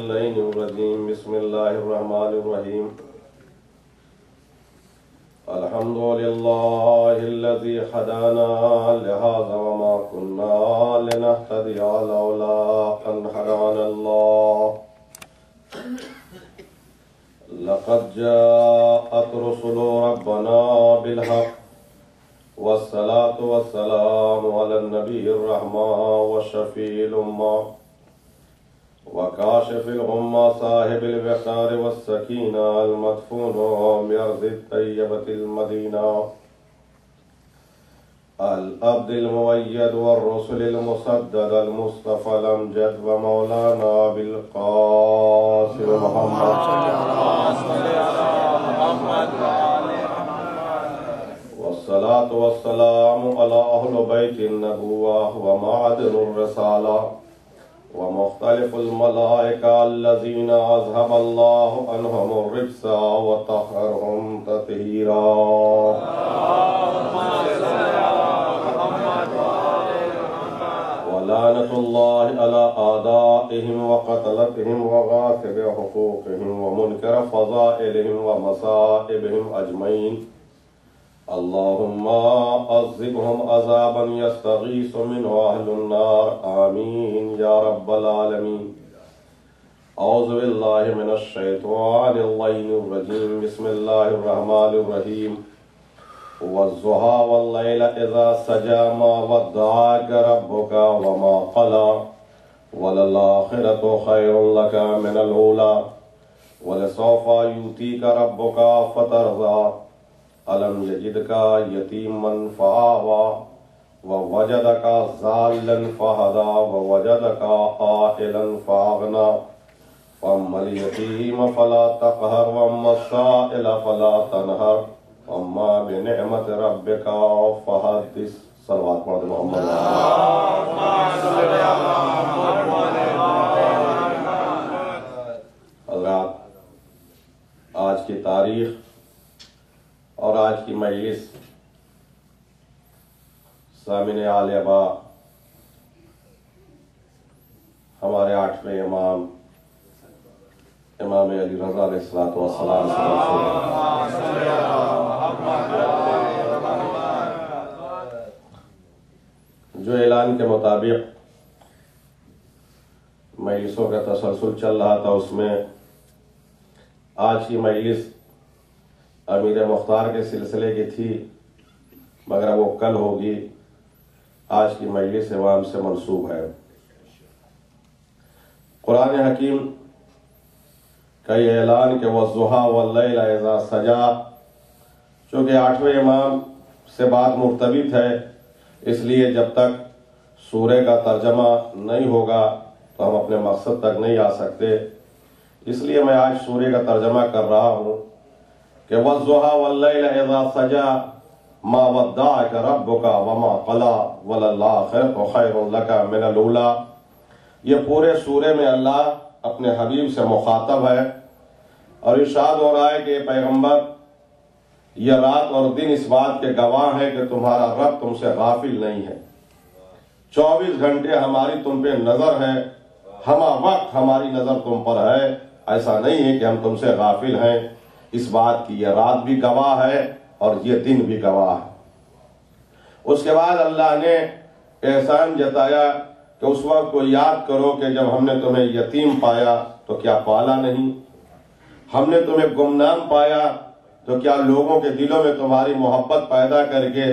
اللعین الرجیم بسم اللہ الرحمن الرحیم الحمد للہ الذی ہدانا لہذا وما كنا لنہتدی لولا ان ہدانا اللہ لقد جاءت رسل ربنا بالحق والصلاة والسلام على النبي الرحمة والشفيع الأمة وكاشف الغمة صاحب الوقار والسكينة المدفون بأرض الطيبة المدينة العبد المؤيد والرسل المسدد المصطفى الأمجد ومولانا بالقاسم محمد والصلاة والسلام على أهل بيت النبوة ومعدن الرسالة ومختلف الملائكة الذين أذهب الله عنهم الرجس وطهرهم تطهيرا ولعنة الله على أعدائهم وقتلتهم وغاصب حقوقهم ومنكر فضائلهم ومصائبهم أجمعين اللهم عذبهم عذابا يستغيث منه أهل النار آمين يا رب العالمين أعوذ بالله من الشيطان اللعين الرجيم بسم الله الرحمن الرحيم والضحى والليل إذا سجى ما ودعك ربك وما قلى وللآخرة خير لك من الأولى ولسوف يؤتيك ربك فترضى ألم يجدك يتيما فآوى ووجدك ضالا فهدى ووجدك عائلا فأغنى فأما اليتيم فلا تقهر وأما السائل فلا تنهر وأما بنعمة ربك فحدث صلوات محمد حضرات، آج کی تاریخ اور آج کی مجلس سامعین اعلی با ہمارے 8ویں امام علی رضا علیہ السلام جو اعلان کے مطابق مجلسوں کا تسلسل چل رہا تھا، اس میں آج کی مجلس امیر مختار کے سلسلے کی تھی، مگر وہ کل ہوگی۔ آج کی مجلس عوام سے منسوب ہے۔ قرآن حکیم کا یہ اعلان کہ وَالضُّحَىٰ وَاللَّيْلَ إِذَا سَجَىٰ، چونکہ 8ویں امام سے بات مرتبط ہے، اس لیے جب تک سورہ کا ترجمہ نہیں ہوگا تو ہم اپنے مقصد تک نہیں آ سکتے۔ اس لیے میں آج سورہ کا ترجمہ کر رہا ہوں کہ وَالضُّحَىٰ وَاللَّيْلَ إِذَا سَجَىٰ مَا وَدَّعَكَ رَبُّكَ وَمَا قَلَىٰ وَلَلْآخِرَةُ خَيْرٌ لَكَ مِنَ الْأُولَىٰ۔ یہ پورے سورے میں اللہ اپنے حبیب سے مخاطب ہے اور ارشاد ہو رہا ہے کہ پیغمبر، یہ رات اور دن اس بات کے گواہ ہیں کہ تمہارا رب تم سے غافل نہیں ہے۔ 24 گھنٹے ہماری تم پہ نظر ہے، ہمہ وقت ہماری نظر تم پر ہے۔ ایسا نہیں ہے کہ ہم تم سے غافل ہیں۔ اس بات کی یہ رات بھی گواہ ہے اور یہ دن بھی گواہ ہے۔ اس کے بعد اللہ نے احسان جتایا کہ اس وقت کو یاد کرو کہ جب ہم نے تمہیں یتیم پایا تو کیا پالا نہیں، ہم نے تمہیں گمنام پایا تو کیا لوگوں کے دلوں میں تمہاری محبت پیدا کر کے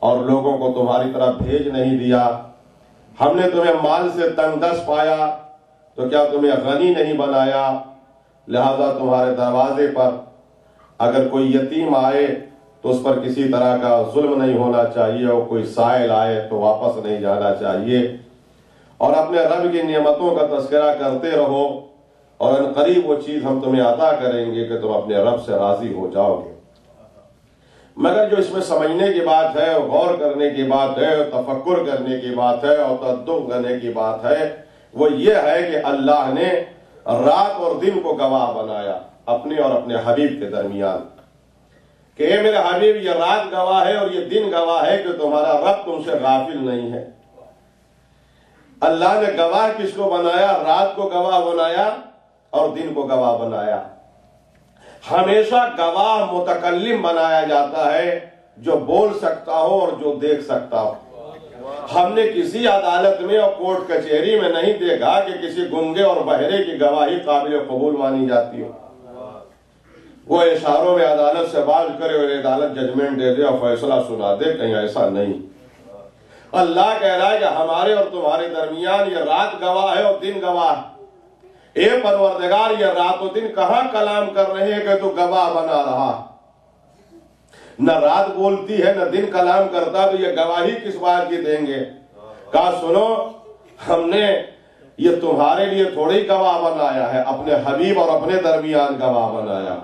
اور لوگوں کو تمہاری طرف بھیج نہیں دیا، ہم نے تمہیں مال سے تنگ دست پایا تو کیا تمہیں غنی نہیں بنایا۔ لہذا تمہارے دروازے پر اگر کوئی یتیم آئے تو اس پر کسی طرح کا ظلم نہیں ہونا چاہیے، اور کوئی سائل آئے تو واپس نہیں جانا چاہیے، اور اپنے رب کی نعمتوں کا تذکرہ کرتے رہو، اور ان قریب وہ چیز ہم تمہیں عطا کریں گے کہ تم اپنے رب سے راضی ہو جاؤ گے۔ مگر جو اس میں سمجھنے کی بات ہے، اور غور کرنے کی بات ہے، اور تفکر کرنے کی بات ہے، اور تدبر کرنے کی بات ہے، وہ یہ ہے کہ اللہ نے رات اور دن کو گواہ بنایا اپنے اور اپنے حبیب کے درمیان، کہ اے میرے حبیب، یہ رات گواہ ہے اور یہ دن گواہ ہے کہ تمہارا رب تم سے غافل نہیں ہے۔ اللہ نے گواہ کس کو بنایا؟ رات کو گواہ بنایا اور دین کو گواہ بنایا۔ ہمیشہ گواہ متکلم بنایا جاتا ہے جو بول سکتا ہو اور جو دیکھ سکتا ہو۔ ہم نے کسی عدالت میں اور کورٹ کچہری میں نہیں دیکھا کہ کسی گنگے اور بہرے کی گواہی قابل قبول مانی جاتی ہو۔ وہ اشاروں میں عدالت سے بات کرے اور عدالت ججمنٹ دے دے اور فیصلہ سنا دے، کہیں ایسا نہیں۔ اللہ کہہ رہا ہے کہ ہمارے اور تمہارے درمیان یہ رات گواہ ہے اور دن گواہ ہے۔ اے پروردگار، یہ رات و دن کہاں کلام کر رہے ہیں کہ تو گواہ بنا رہا؟ نہ رات بولتی ہے نہ دن کلام کرتا، تو یہ گواہی کس بات کی دیں گے؟ کہا سنو، ہم نے یہ تمہارے لیے تھوڑی گواہ بنایا ہے، اپنے حبیب اور اپنے درمیان گواہ بنایا۔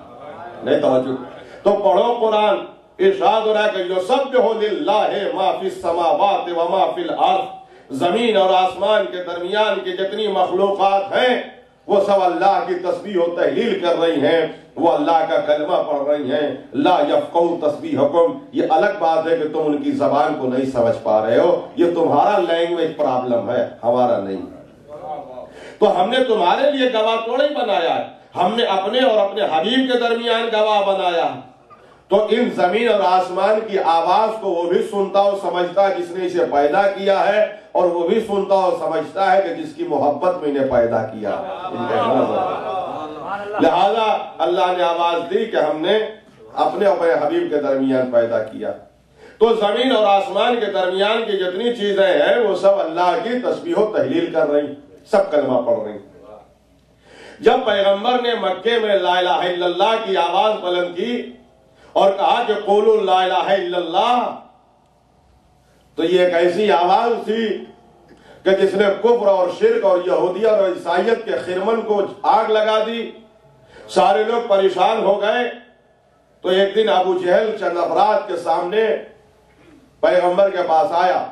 نہیں توجہ تو پڑھو قرآن، ارشاد ہو رہا ہے کہ یسبح للہ ما فی السماوات و ما فی الارض، زمین اور آسمان کے درمیان کی جتنی مخلوقات ہیں وہ سب اللہ کی تسبیح و تحلیل کر رہی ہیں، وہ اللہ کا کلمہ پڑھ رہی ہیں۔ لا یفقہوا تسبیحکم، یہ الگ بات ہے کہ تم ان کی زبان کو نہیں سمجھ پا رہے ہو، یہ تمہارا لینگویج پرابلم ہے، ہمارا نہیں۔ تو ہم نے تمہارے لیے گواہ تھوڑی بنایا ہے، ہم نے اپنے اور اپنے حبیب کے درمیان گواہ بنایا۔ تو ان زمین اور آسمان کی آواز کو وہ بھی سنتا اور سمجھتا ہے جس نے اسے پیدا کیا ہے، اور وہ بھی سنتا اور سمجھتا ہے کہ جس کی محبت میں انہیں پیدا کیا۔ لہذا اللہ نے آواز دی کہ ہم نے اپنے اور اپنے حبیب کے درمیان پیدا کیا۔ تو زمین اور آسمان کے درمیان کی جتنی چیزیں ہیں وہ سب اللہ کی تسبیح و تحلیل کر رہی، سب کلمہ پڑھ رہی۔ جب پیغمبر نے مکے میں لا الہ الا اللہ کی آواز بلند کی اور کہا کہ قولوا لا الہ الا اللہ، تو یہ ایک ایسی آواز تھی کہ جس نے کفر اور شرک اور یہودیت اور عیسائیت کے خرمن کو آگ لگا دی۔ سارے لوگ پریشان ہو گئے۔ تو ایک دن ابو جہل چند افراد کے سامنے پیغمبر کے پاس آیا۔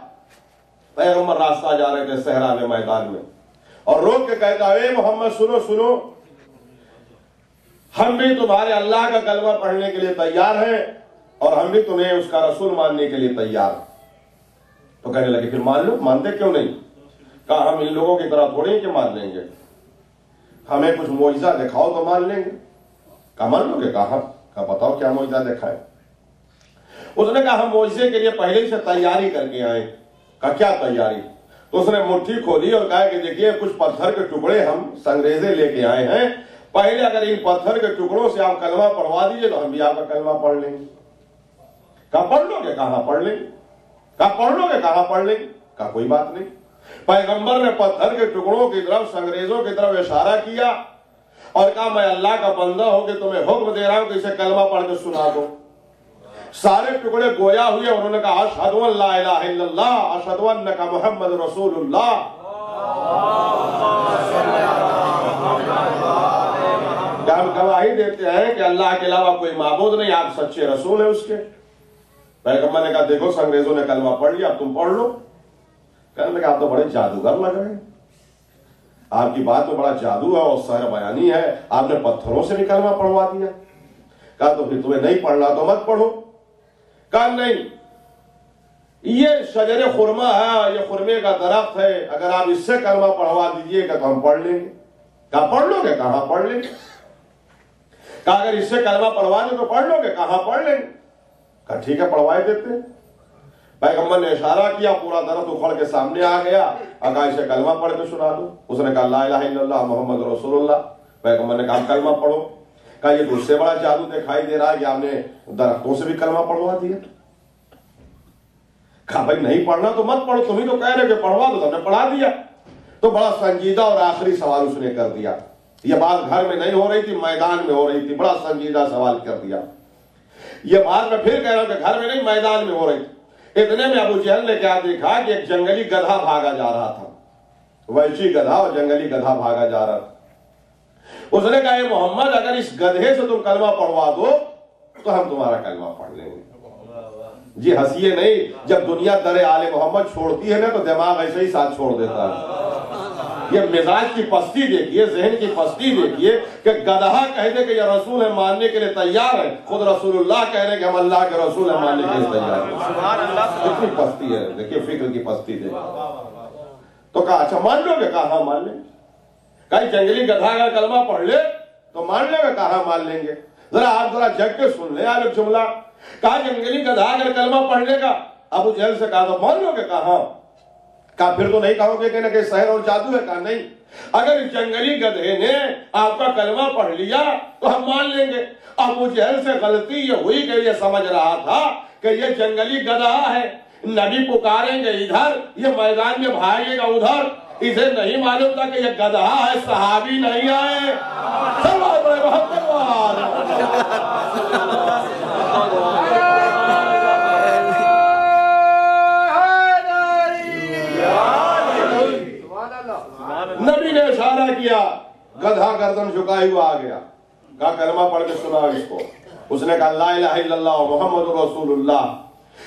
پیغمبر راستہ جا رہے تھے صحرا میں، میدان میں، اور روک کے کہتا اے محمد سنو سنو، ہم بھی تمہارے اللہ کا کلمہ پڑھنے کے لیے تیار ہیں اور ہم بھی تمہیں اس کا رسول ماننے کے لیے تیار ہیں۔ تو کہنے لگے پھر مان لو، مانتے کیوں نہیں؟ کہا ہم ان لوگوں کی طرح تھوڑی کہ مان لیں گے، ہمیں کچھ معجزہ دکھاؤ تو مان لیں گے۔ کہا مان لو گے؟ کہا بتاؤ کیا معجزہ دکھائے؟ اس نے کہا ہم معجزے کے لیے پہلے سے تیاری کر کے آئے۔ کہا کیا تیاری؟ تو اس نے مٹھی کھولی اور کہا کہ دیکھیے کچھ پتھر کے ٹکڑے ہم سنگریزے لے کے آئے ہیں، پہلے اگر ان پتھر کے ٹکڑوں سے آپ کلمہ پڑھوا دیجئے تو ہم بھی آپ کا کلمہ پڑھ لیں گے۔ کہا پڑھ لو گے؟ کہاں پڑھ لیں گے۔ کہا پڑھ لو گے؟ کہاں پڑھ لیں گے۔ کہا کوئی بات نہیں۔ پیغمبر نے پتھر کے ٹکڑوں کی طرف، سنگریزوں کی طرف اشارہ کیا اور کہا میں اللہ کا بندہ ہو کے تمہیں حکم دے رہا ہوں کہ اسے کلمہ پڑھ کے سنا دو۔ سارے ٹکڑے گویا ہوئے، انہوں نے کہا اشہد ان لا الہ الا اللہ اشہد انک محمد رسول اللہ۔ کہ ہم گواہی دیتے ہیں کہ اللہ کے علاوہ کوئی معبود نہیں، آپ سچے رسول ہیں اس کے۔ پیغمبر نے کہا دیکھو سنگریزوں نے کلمہ پڑھ لیا، اب تم پڑھ لو۔ کہنے لگا آپ تو بڑے جادوگر لگ رہے ہیں، آپ کی بات میں بڑا جادو ہے اور سحر بیانی ہے، آپ نے پتھروں سے بھی کلمہ پڑھوا دیا۔ کہا تو پھر تمہیں نہیں پڑھنا تو مت پڑھو۔ کہا نہیں، یہ شجر خرما ہے، یہ خرمے کا درخت ہے، اگر آپ اس سے کلمہ پڑھوا دیجئے گا تو ہم پڑھ لیں گے۔ کہا پڑھ لو گے؟ کہاں پڑھ لیں گے۔ کہا اگر اس سے کلمہ پڑھوا دیں تو پڑھ لو گے؟ کہاں پڑھ لیں گے۔ کہا ٹھیک ہے پڑھوائے دیتے ہیں۔ پیغمبر نے اشارہ کیا، پورا درخت اکھڑ کے سامنے آ گیا، کہا اسے کلمہ پڑھ کے سنا دو۔ اس نے کہا لا الہ الا اللہ محمد رسول اللہ۔ پیغمبر نے کہا کلمہ پڑھو۔ کہا یہ تو اس سے بڑا جادو دکھائی دے رہا ہے کہ آپ نے درختوں سے بھی کلمہ پڑھوا دیا۔ کہا بھائی نہیں پڑھنا تو مت پڑھو، تم ہی تو کہہ رہے کہ پڑھوا دو، تم نے پڑھا دیا۔ تو بڑا سنجیدہ اور آخری سوال اس نے کر دیا۔ یہ بات گھر میں نہیں ہو رہی تھی، میدان میں ہو رہی تھی، بڑا سنجیدہ سوال کر دیا۔ یہ بات میں پھر کہہ رہا ہوں کہ گھر میں نہیں، میدان میں ہو رہی تھی۔ اتنے میں ابو جہل نے کیا دیکھا کہ ایک جنگلی گدھا بھاگا جا رہا تھا، وحشی گدھا اور جنگلی گدھا بھاگا جا رہا تھا۔ اس نے کہا اے محمد اگر اس گدھے سے تم کلمہ پڑھوا دو تو ہم تمہارا کلمہ پڑھ لیں گے۔ جی ہنسیے نہیں، جب دنیا در آل محمد چھوڑتی ہے نا تو دماغ ایسے ہی ساتھ چھوڑ دیتا ہے۔ یہ مزاج کی پستی دیکھیے، ذہن کی پستی دیکھیے کہ گدھا کہہ دے کہ یہ رسول ہے ماننے کے لیے تیار ہے، خود رسول اللہ کہہ رہے کہ ہم اللہ کے رسول ہیں ماننے کے لیے تیار ہیں۔ کتنی پستی ہے، دیکھیے فکر کی پستی دیکھیے۔ تو کہا اچھا مان لو گے؟ کہا ہاں مان لیں۔ کہیں جنگلی گدھا اگر کلمہ پڑھ لے تو مان لے گا؟ کہاں مان لیں گے؟ ذرا آپ ذرا جگ کے سن لیں آپ ایک جملہ. کہا جنگلی گدھا اگر کلمہ پڑھ لے گا. ابو جہل سے کہا تو مان لو گے؟ کہاں. کہا پھر تو نہیں کہو گے کہ نہ کہ سحر اور جادو ہے. کہا نہیں، اگر جنگلی گدھے نے آپ کا کلمہ پڑھ لیا تو ہم مان لیں گے. ابو جہل سے غلطی یہ ہوئی کہ یہ سمجھ رہا تھا کہ یہ جنگلی گدھا ہے، نبی پکاریں گے ادھر، یہ میدان میں بھاگے گا ادھر. اسے نہیں معلوم تھا کہ یہ گدھا ہے، صحابی نہیں آئے. نبی نے اشارہ کیا، گدھا گردن جھکائے ہوا آ گیا. کہا کلمہ پڑھ کے سنا اس کو. اس نے کہا لا الہ الا اللہ محمد رسول اللہ.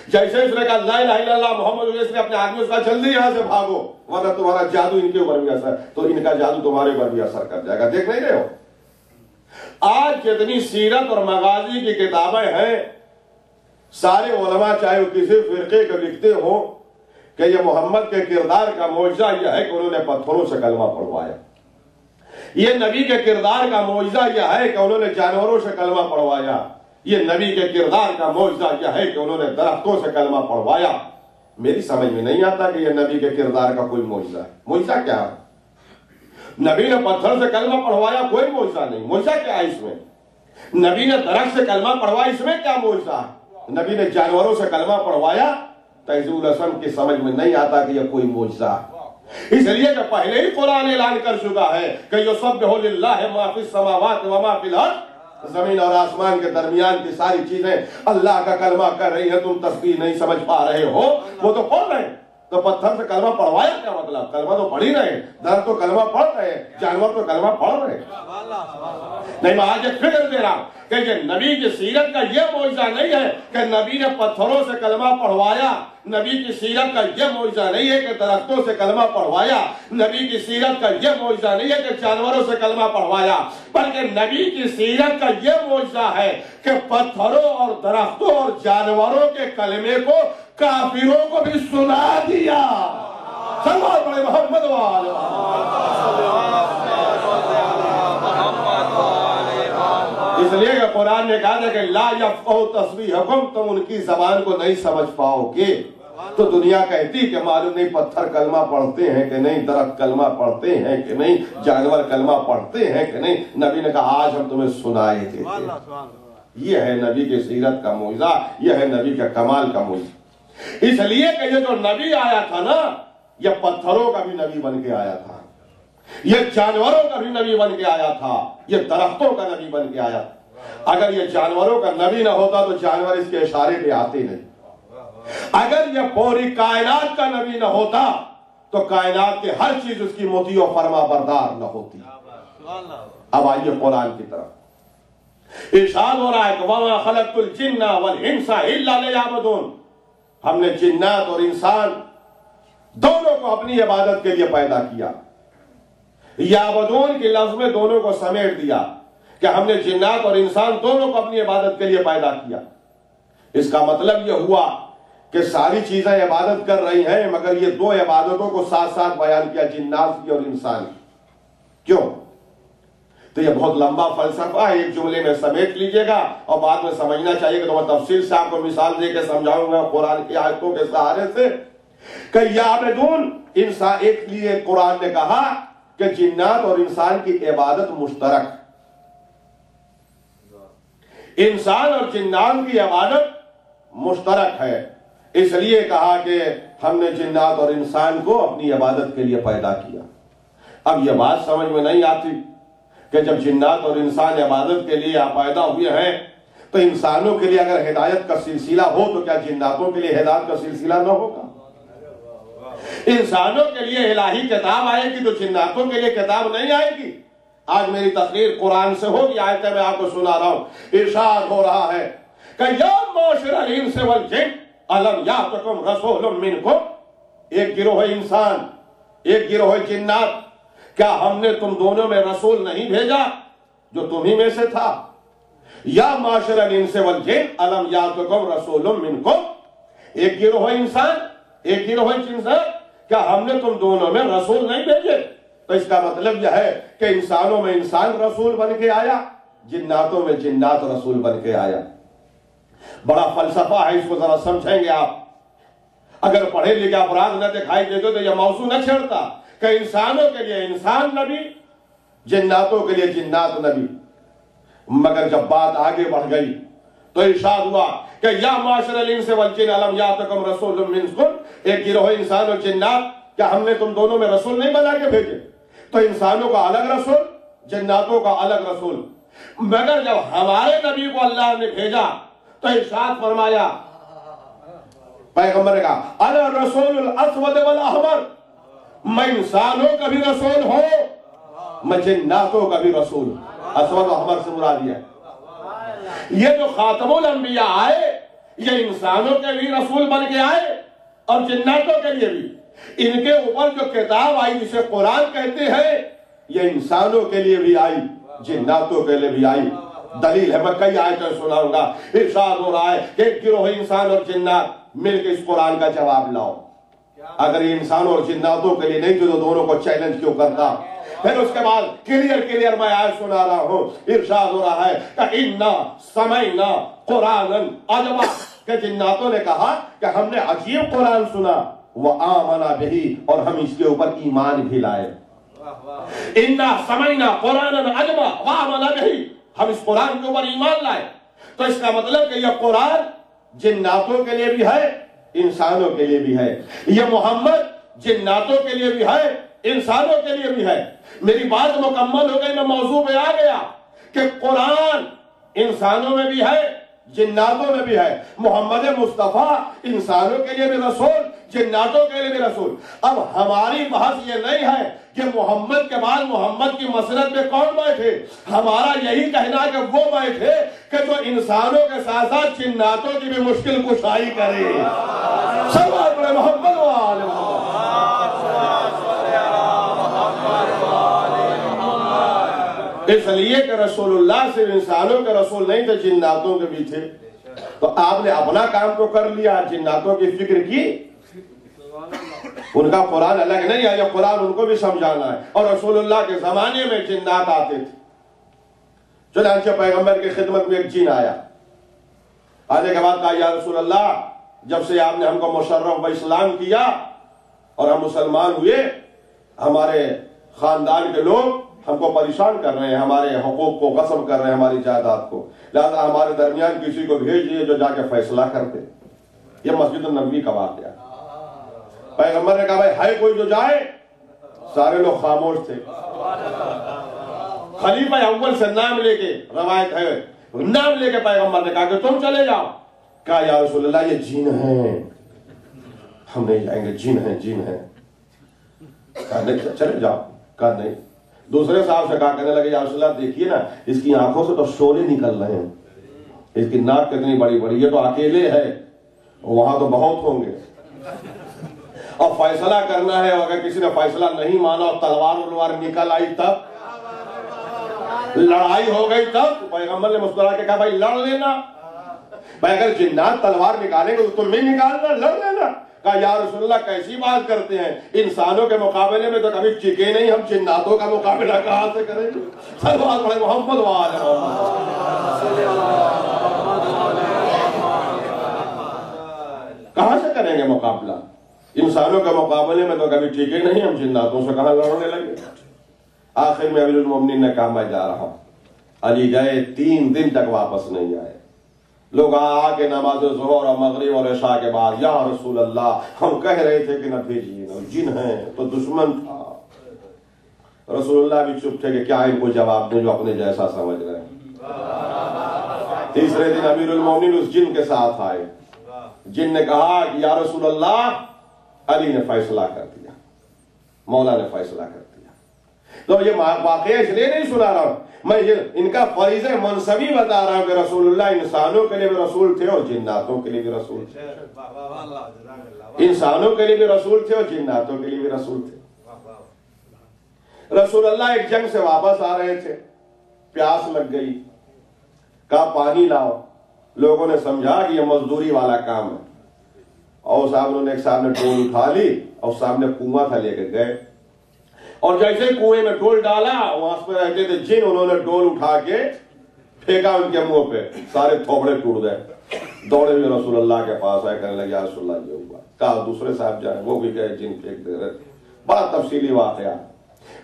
جیسے اس نے کہا لا الہ الا اللہ محمد رسول اللہ، اس نے اپنے آدمی سے کہا جلدی یہاں سے بھاگو ورنہ تمہارا جادو ان کے اوپر بھی اثر، تو ان کا جادو تمہارے اوپر بھی اثر کر جائے گا. دیکھ نہیں رہے ہو آج جتنی سیرت اور مغازی کی کتابیں ہیں، سارے علماء چاہے وہ کسی فرقے کو لکھتے ہوں کہ یہ محمد کے کردار کا معجزہ یہ ہے کہ انہوں نے پتھروں سے کلمہ پڑھوایا. یہ نبی کے کردار کا معجزہ یہ ہے کہ انہوں نے جانوروں سے کلمہ پڑھوایا. یہ نبی کے کردار کا معجزہ یہ ہے کہ انہوں نے درختوں سے کلمہ پڑھوایا. میری سمجھ میں نہیں آتا کہ یہ نبی کے کردار کا کوئی معجزہ ہے. معجزہ کیا ہے؟ نبی نے پتھر سے کلمہ پڑھوایا، کوئی معجزہ نہیں. معجزہ کیا ہے اس میں؟ نبی نے درخت سے کلمہ پڑھوایا، اس میں کیا معجزہ ہے؟ نبی نے جانوروں سے کلمہ پڑھوایا، تہذیب الحسن کی سمجھ میں نہیں آتا کہ یہ کوئی معجزہ ہے. اس لیے کہ پہلے ہی قرآن اعلان کر چکا ہے کہ یسبح للہ ما فی السماوات و ما فی الارض، زمین اور آسمان کے درمیان کی ساری چیزیں اللہ کا کلمہ کر رہی ہیں. تم تسبیح نہیں سمجھ پا رہے ہو، وہ تو پڑھ رہے ہیں. تو پتھر سے کلمہ پڑھوایا کیا مطلب؟ کلمہ تو پڑھ ہی رہے ہیں، درخت تو کلمہ پڑھ رہے ہیں، جانور تو کلمہ پڑھ رہے ہیں. نہیں، میں آج ایک فکر دے رہا ہوں کہ یہ نبی کی سیرت کا یہ معجزہ نہیں ہے کہ نبی نے پتھروں سے کلمہ پڑھوایا. نبی کی سیرت کا یہ معجزہ نہیں ہے کہ درختوں سے کلمہ پڑھوایا. نبی کی سیرت کا یہ معجزہ نہیں ہے کہ جانوروں سے کلمہ پڑھوایا، بلکہ نبی کی سیرت کا یہ معجزہ ہے کہ پتھروں اور درختوں اور جانوروں کے کلمے کو کافروں کو بھی سنا دیا. سلام بڑے محمد والے. اس لیے کہ قرآن نے کہا تھا کہ لا یفقہوا تسبیحکم، تم ان کی زبان کو نہیں سمجھ پاؤ گے. تو دنیا کہتی کہ معلوم نہیں پتھر کلمہ پڑھتے ہیں کہ نہیں، درخت کلمہ پڑھتے ہیں کہ نہیں، جانور کلمہ پڑھتے ہیں کہ نہیں. نبی نے کہا آج ہم تمہیں سنائے دیتے ہیں. یہ ہے نبی کی سیرت کا معجزہ، یہ ہے نبی کا کمال کا معجزہ. اس لیے کہ یہ جو نبی آیا تھا نا، یہ پتھروں کا بھی نبی بن کے آیا تھا، یہ جانوروں کا بھی نبی بن کے آیا تھا، یہ درختوں کا نبی بن کے آیا تھا. اگر یہ جانوروں کا نبی نہ ہوتا تو جانور اس کے اشارے پہ آتے نہیں. اگر یہ پوری کائنات کا نبی نہ ہوتا تو کائنات کے ہر چیز اس کی مطیع و فرما بردار نہ ہوتی. اب آئیے قرآن کی طرف. ارشاد ہو رہا ہے کہ وَمَا خَلَقْتُ الْجِنَّ وَالْإِنسَ إِلَّا لِيَعْبُدُونَ، ہم نے جنات اور انسان دونوں کو اپنی عبادت کے لیے پیدا کیا. یعبدون کے لفظ میں دونوں کو سمیٹ دیا کہ ہم نے جنات اور انسان دونوں کو اپنی عبادت کے لیے پیدا کیا. اس کا مطلب یہ ہوا کہ ساری چیزیں عبادت کر رہی ہیں، مگر یہ دو عبادتوں کو ساتھ ساتھ بیان کیا، جنات کی اور انسان کی. کیوں؟ تو یہ بہت لمبا فلسفہ ہے، ایک جملے میں سمیٹ لیجئے گا اور بعد میں سمجھنا چاہیے کہ تو میں تفصیل سے آپ کو مثال دے کے سمجھاؤں گا قرآن کی آیتوں کے سہارے سے کہ یعبدون انسان. ایک لیے قرآن نے کہا کہ جنات اور انسان کی عبادت مشترک، انسان اور جنات کی عبادت مشترک ہے. اس لیے کہا کہ ہم نے جنات اور انسان کو اپنی عبادت کے لیے پیدا کیا. اب یہ بات سمجھ میں نہیں آتی کہ جب جنات اور انسان عبادت کے لیے پیدا ہوئے ہیں تو انسانوں کے لیے اگر ہدایت کا سلسلہ ہو تو کیا جناتوں کے لیے ہدایت کا سلسلہ نہ ہوگا؟ انسانوں کے لیے الہی کتاب آئے گی تو جناتوں کے لیے کتاب نہیں آئے گی. آج میری تقریر قرآن سے ہوگی، آیتیں میں آپ کو سنا رہا ہوں. ارشاد ہو رہا ہے کہ یا معشر الانس والجن الم یاتکم رسول منکم، ایک گروہ انسان ایک گروہ جنات، کیا ہم نے تم دونوں میں رسول نہیں بھیجا جو تمہیں میں سے تھا؟ یا معشر الانس والجن الم یاتکم رسول منکم، ایک گروہ انسان ایک گروہ انسان، کیا ہم نے تم دونوں میں رسول نہیں بھیجے؟ تو اس کا مطلب یہ ہے کہ انسانوں میں انسان رسول بن کے آیا، جناتوں میں جنات رسول بن کے آیا۔ بڑا فلسفہ ہے، اس کو ذرا سمجھیں گے آپ۔ اگر پڑھے لکھے افراد نہ دکھائی دیتے تو یہ موضوع نہ چھڑتا کہ انسانوں کے لیے انسان نبی، جناتوں کے لیے جنات نبی۔ مگر جب بات آگے بڑھ گئی تو ارشاد ہوا کہ یا معاشر الانس والجن الم یاتکم رسول منکم، ایک گروہ انسان اور جنات، کیا ہم نے تم دونوں میں رسول نہیں بنا کے بھیجے؟ تو انسانوں کا الگ رسول، جناتوں کا الگ رسول۔ مگر جب ہمارے نبی کو اللہ نے بھیجا تو ارشاد فرمایا، پیغمبر کا انا رسول الاسود والاحمر، میں انسانوں کا بھی رسول ہوں، میں جناتوں کا بھی رسول۔ اسود و احمر سے مراد ہے یہ جو خاتم الانبیاء آئے، یہ انسانوں کے بھی رسول بن کے آئے اور جناتوں کے لیے بھی۔ ان کے اوپر جو کتاب آئی جسے قرآن کہتے ہیں، یہ انسانوں کے لیے بھی آئی، جناتوں کے لیے بھی آئی۔ دلیل ہے، میں کئی آیتیں سناؤں گا۔ ارشاد ہو رہا ہے کہ ایک گروہ انسان اور جنات مل کے اس قرآن کا جواب لاؤ۔ اگر یہ انسانوں اور جناتوں کے لیے نہیں تو دونوں کو چیلنج کیوں کرتا؟ پھر اس کے بعد کلیئر میں آیت سنا رہا ہوں۔ ارشاد ہو رہا ہے کہ اِنَّا سَمَعْنَا قُرْآنًا عَجَبًا، کہ جناتوں نے کہا کہ ہم نے عجیب قرآن سنا، وَآمَنَا بِهِ، اور ہم اس کے اوپر ایمان بھی لائے۔ اِنَّا سَمَعْنَا قُرْآنًا عَجَبًا وَآمَنَا بِهِ، ہم اس قرآن کے اوپر ایمان لائے۔ تو اس کا مطلب کہ یہ قرآن جناتوں کے لیے بھی ہے، انسانوں کے لیے بھی ہے۔ یہ محمد جناتوں کے لیے بھی ہے، انسانوں کے لیے بھی ہے۔ میری بات مکمل ہو گئی، میں موضوع پہ آ گیا کہ قرآن انسانوں میں بھی ہے، جناتوں میں بھی ہے۔ محمد مصطفیٰ انسانوں کے لیے بھی رسول، جناتوں کے لیے بھی رسول۔ اب ہماری بحث یہ نہیں ہے کہ محمد کے بعد محمد کی مسند پہ کون بیٹھے، ہمارا یہی کہنا ہے کہ وہ بیٹھے کہ جو انسانوں کے ساتھ ساتھ جناتوں کی بھی مشکل کشائی کرے۔ سلام علیہ محمد و آل محمد۔ اس لیے کہ رسول اللہ صرف انسانوں کے رسول نہیں تھے، جناتوں کے بھی تھے۔ تو آپ نے اپنا کام تو کر لیا، جناتوں کی فکر کی۔ ان کا قرآن الگ نہیں ہے، یہ قرآن ان کو بھی سمجھانا ہے۔ اور رسول اللہ کے زمانے میں جنات آتے تھے۔ چنانچہ پیغمبر کی خدمت میں ایک جن آیا، آنے کے بعد کہا یا رسول اللہ، جب سے آپ نے ہم کو مشرف و اسلام کیا اور ہم مسلمان ہوئے، ہمارے خاندان کے لوگ ہم کو پریشان کر رہے ہیں، ہمارے حقوق کو غصب کر رہے ہیں، ہماری جائیداد کو، لہذا ہمارے درمیان کسی کو بھیج دیے جو جا کے فیصلہ کرتے۔ یہ مسجد النبوی کا واقعہ۔ پیغمبر نے کہا بھائی ہے کوئی جو جائے؟ سارے لوگ خاموش تھے۔ خلیفہ اول سے نام لے کے، روایت ہے، نام لے کے پیغمبر نے کہا کہ تم چلے جاؤ۔ کہا یا رسول اللہ یہ جن ہیں، ہم نہیں جائیں گے، جن ہیں جن ہیں۔ کہا نہیں چلے جاؤ۔ کہا نہیں۔ دوسرے صاحب سے کہا، کہنے لگے یا رسول اللہ دیکھیے نا، اس کی آنکھوں سے تو شعلے نکل رہے ہیں، اس کی ناک کتنی بڑی بڑی، یہ تو اکیلے ہے، وہاں تو بہت ہوں گے، اور فیصلہ کرنا ہے، اگر کسی نے فیصلہ نہیں مانا اور تلوار نکل آئی تب، لڑائی ہو گئی تب، پیغمبر نے مسکرا کے کہا بھائی لڑ لینا، بھائی اگر جنات تلوار نکالیں گے تو تم نہیں نکالنا، لڑ لینا۔ کہا یا رسول اللہ کیسی بات کرتے ہیں، انسانوں کے مقابلے میں تو کبھی چکے نہیں، ہم جناتوں کا مقابلہ کہاں سے کریں گے؟ صلوات پڑھیں محمد و آل محمد۔ کہاں سے کریں گے مقابلہ؟ انسانوں کے مقابلے میں تو کبھی ٹھیک ہی نہیں، ہم جناتوں سے کہاں لڑنے لگے۔ آخر میں امیر المومنین نے کہا میں جا رہا ہوں۔ علی گئے، 3 دن تک واپس نہیں آئے۔ لوگ آ کے نماز ظہر اور مغرب اور عشاء کے بعد یا رسول اللہ ہم کہہ رہے تھے کہ نہ بھیجیے، نہ جن ہیں تو دشمن تھا۔ رسول اللہ بھی چپ تھے کہ کیا ان کو جواب دیں جو اپنے جیسا سمجھ رہے ہیں۔ تیسرے دن امیر المومنین اس جن کے ساتھ آئے۔ جن نے کہا کہ یا رسول اللہ علی نے فیصلہ کر دیا، مولا نے فیصلہ کر دیا۔ تو یہ واقعہ اس لیے نہیں سنا رہا ہوں، میں ان کا فریض منصبی بتا رہا ہوں کہ رسول اللہ انسانوں کے لیے بھی رسول تھے اور جناتوں کے لیے بھی رسول تھے، انسانوں کے لیے بھی رسول تھے اور جناتوں کے لیے بھی رسول تھے۔ رسول اللہ ایک جنگ سے واپس آ رہے تھے، پیاس لگ گئی، کہا پانی لاؤ۔ لوگوں نے سمجھا کہ یہ مزدوری والا کام ہے، اور صاحب نے ایک صاحب نے ڈول اٹھا لی اور صاحب نے کنواں تھا لے کے گئے۔ اور جیسے کنویں میں ڈول ڈالا وہاں پہ رہتے تھے جن، انہوں نے ڈول اٹھا کے پھینکا ان کے منہ پہ، سارے تھوبڑے ٹوٹ گئے، دوڑے ہوئے رسول اللہ کے پاس آئے، کہنے لگے یا رسول اللہ یہ ہوا، کہا دوسرے صاحب جائیں، وہ بھی گئے جن پھینک دے رہے، بڑا تفصیلی واقعہ،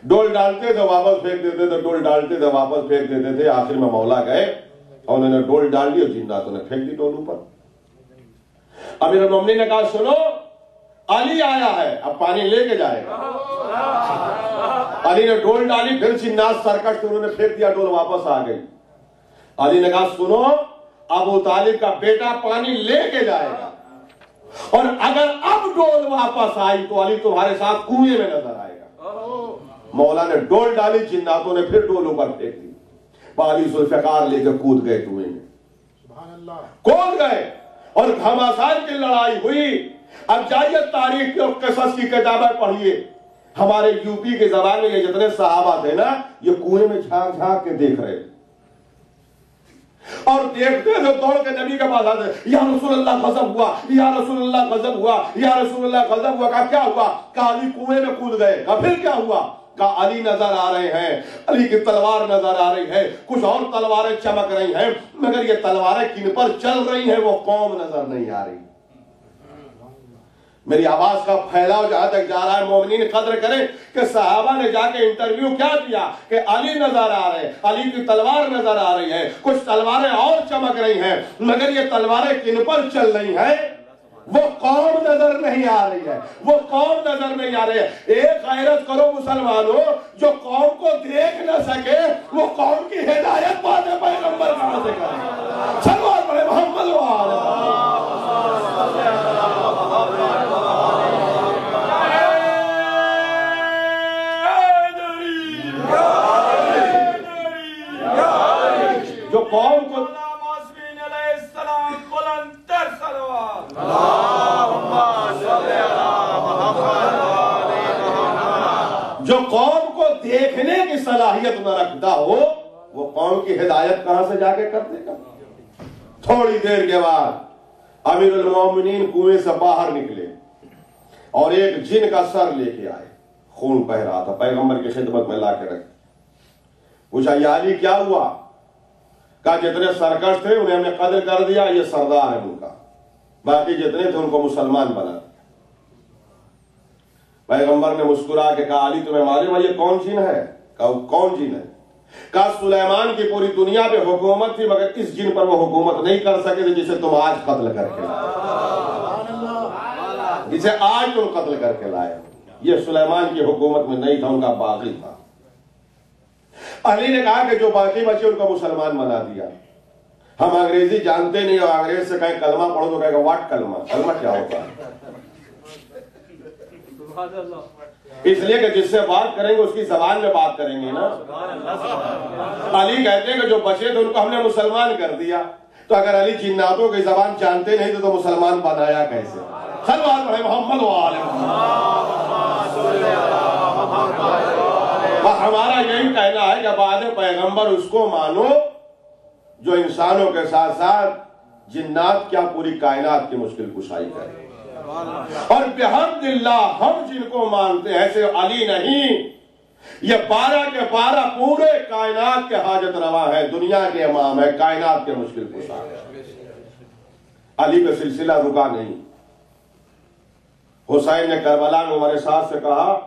ڈول ڈالتے تھے واپس پھینک دیتے تھے، ڈول ڈالتے تھے واپس پھینک دیتے تھے، آخر میں مولا گئے اور انہوں نے ڈول ڈال دی اور جناتوں نے پھینک دی ڈول اوپر۔ امیر المومنین نے کہا سنو علی آیا ہے، اب پانی لے کے جائے گا۔ علی نے ڈول ڈالی، پھر جنات سرکٹ سے انہوں نے پھینک دیا، ڈول واپس آ گئی۔ علی نے کہا سنو ابو طالب کا بیٹا پانی لے کے جائے گا، اور اگر اب ڈول واپس آئی تو علی تمہارے ساتھ کنویں میں نظر آئے گا۔ مولا نے ڈول ڈالی، جناتوں نے پھر ڈول اوپر پھینک دی، علی ذوالفقار لے کے کود گئے کنویں میں، کود گئے اور گھمسان کی لڑائی ہوئی۔ اب جائیے تاریخ کے قصص کی کتابیں پڑھیے، ہمارے یو پی کے زمانے میں یہ جتنے صحابہ تھے نا یہ کنویں میں جھانک جھانک کے دیکھ رہے اور دیکھتے تھے، دوڑ کے نبی کے پاس آتے، یا رسول اللہ غضب ہوا، یا رسول اللہ غضب ہوا، یا رسول اللہ غضب ہوا۔ کہا کیا ہوا؟ کہا علی کنویں میں کود گئے۔ کہا پھر کیا ہوا؟ کہا علی نظر آ رہے ہیں، علی کی تلوار نظر آ رہی ہے، کچھ اور تلواریں چمک رہی ہیں، مگر یہ تلواریں کن پر چل رہی ہیں وہ قوم نظر نہیں آ رہی۔ میری آواز کا پھیلاؤ جہاں تک جا رہا ہے، مومنین قدر کریں کہ صحابہ نے جا کے انٹرویو کیا دیا کہ علی نظر آ رہے ہیں، علی کی تلوار نظر آ رہی ہے، کچھ تلواریں اور چمک رہی ہیں، مگر یہ تلواریں کن پر چل رہی ہیں وہ قوم نظر نہیں آ رہی ہے، وہ قوم نظر نہیں آ رہی ہے۔ ایک غیرت کرو مسلمانوں، جو قوم کو دیکھ نہ سکے وہ قوم کی ہدایت بات پیغمبر کہاں سے کرے؟ صلوات پڑھے محمد و آلہ۔ جو قوم کو جو قوم کو دیکھنے کی صلاحیت نہ رکھتا ہو وہ قوم کی ہدایت کہاں سے جا کے کر دے گا؟ تھوڑی دیر کے بعد امیر المومنین کنویں سے باہر نکلے اور ایک جن کا سر لے کے آئے، خون بہ رہا تھا، پیغمبر کی خدمت میں لا کے رکھے۔ پوچھا یا علی کیا ہوا؟ کہا جتنے سرکش تھے انہیں ہم نے قتل کر دیا، یہ سردار ہے ان کا، باقی جتنے تھے ان کو مسلمان بنا۔ پیغمبر نے مسکرا کے کہا علی تمہیں معلوم ہے یہ کون جن ہے؟ کہا کون جن ہے؟ کہا سلیمان کی پوری دنیا پہ حکومت تھی مگر اس جن پر وہ حکومت نہیں کر سکے تھے جسے تم آج قتل کر کے لائے، جسے آج تم قتل کر کے لائے۔ یہ سلیمان کی حکومت میں نہیں تھا، ان کا باغی تھا۔ علی نے کہا کہ جو باقی بچے ان کو مسلمان بنا دیا۔ ہم انگریزی جانتے نہیں اور انگریز سے کہیں کلمہ پڑھو تو کہے گا واٹ کلمہ؟ کلمہ کیا ہوتا ہے؟ اس لیے کہ جس سے بات کریں گے اس کی زبان میں بات کریں گے نا۔ علی کہتے ہیں کہ جو بچے تھے ان کو ہم نے مسلمان کر دیا، تو اگر علی جناتوں کی زبان جانتے نہیں تو مسلمان بنایا کیسے؟ صلوات پڑھیں محمد و آل محمد۔ ہمارا یہی کہنا ہے کہ بعد پیغمبر اس کو مانو جو انسانوں کے ساتھ ساتھ جنات کیا پوری کائنات کی مشکل کشائی کرے، اور بحمد اللہ ہم جن کو مانتے ہیں ایسے علی نہیں، یہ 12 کے 12 پورے کائنات کے حاجت روا ہے، دنیا کے امام ہے، کائنات کے مشکل کشا ہے۔ علی کا سلسلہ رکا نہیں۔ حسین نے کربلا میں عمر سعد سے کہا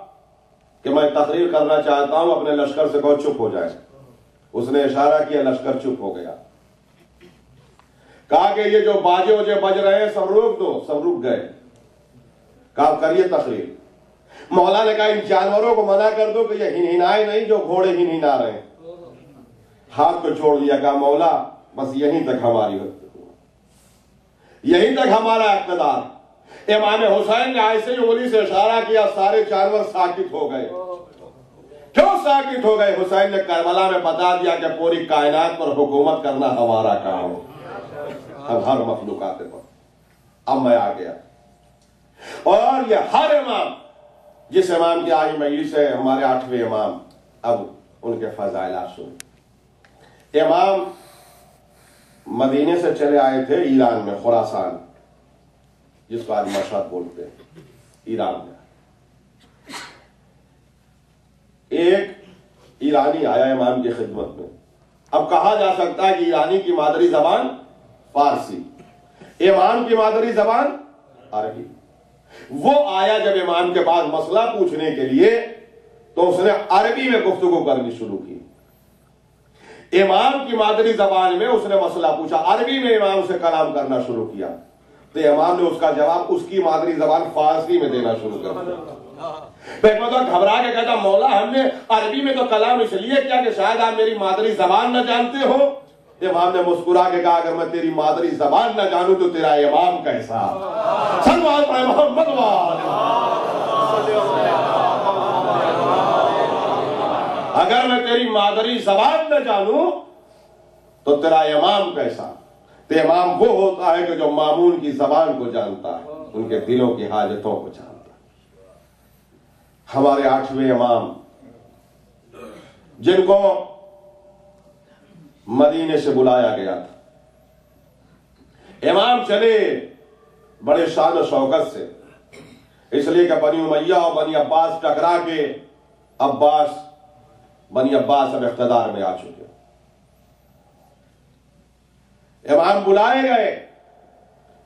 کہ میں تقریر کرنا چاہتا ہوں، اپنے لشکر سے کہو چپ ہو جائے۔ اس نے اشارہ کیا، لشکر چپ ہو گیا۔ کہا کہ یہ جو باجے وجے بج رہے ہیں سب روک دو، سب رک گئے۔ کہا کریے تقریر۔ مولا نے کہا ان جانوروں کو منع کر دو کہ یہ ہنہنائے نہیں جو گھوڑے ہنہنا رہے ہیں۔ ہاتھ کو چھوڑ دیا، کہا مولا بس یہیں تک ہماری یہیں تک ہمارا اقتدار۔ امام حسین نے ایسے ہی انگلی سے اشارہ کیا، سارے جانور ساکت ہو گئے۔ کیوں ساکت ہو گئے؟ حسین نے کربلا میں بتا دیا کہ پوری کائنات پر حکومت کرنا ہمارا کام ہے، اب ہر مخلوقات پر اب میں آ گیا۔ اور یہ ہر امام، جس امام کی آج مجلس ہے ہمارے 8ویں امام، اب ان کے فضائلات سنیں۔ امام مدینے سے چلے آئے تھے ایران میں، خراسان جس کو آج مشہد بولتے ہیں، ایران میں۔ ایک ایرانی آیا امام کی خدمت میں. اب کہا جا سکتا ہے کہ ایرانی کی مادری زبان فارسی، امام کی مادری زبان عربی. وہ آیا جب امام کے پاس مسئلہ پوچھنے کے لیے تو اس نے عربی میں گفتگو کرنی شروع کی. امام کی مادری زبان میں اس نے مسئلہ پوچھا، عربی میں امام سے کلام کرنا شروع کیا تو امام نے اس کا جواب اس کی مادری زبان فارسی میں دینا شروع کر دیا. ایک مطلب گھبرا کے کہتا مولا ہم نے عربی میں تو کلام اس لیے کیا کہ شاید آپ میری مادری زبان نہ جانتے ہو. امام نے مسکرا کے کہا اگر میں تیری مادری زبان نہ جانوں تو تیرا امام کیسا. سلوات پڑھے محمد اگر میں تیری مادری زبان نہ جانوں تو تیرا امام کیسا. تو امام وہ ہوتا ہے کہ جو مامون کی زبان کو جانتا ہے، ان کے دلوں کی حاجتوں کو جانتا ہے. ہمارے 8ویں امام جن کو مدینے سے بلایا گیا تھا، امام چلے بڑے شان و شوکت سے، اس لیے کہ بنی امیہ اور بنی عباس ٹکرا کے بنی عباس اب اقتدار میں آ چکے. امام بلائے گئے،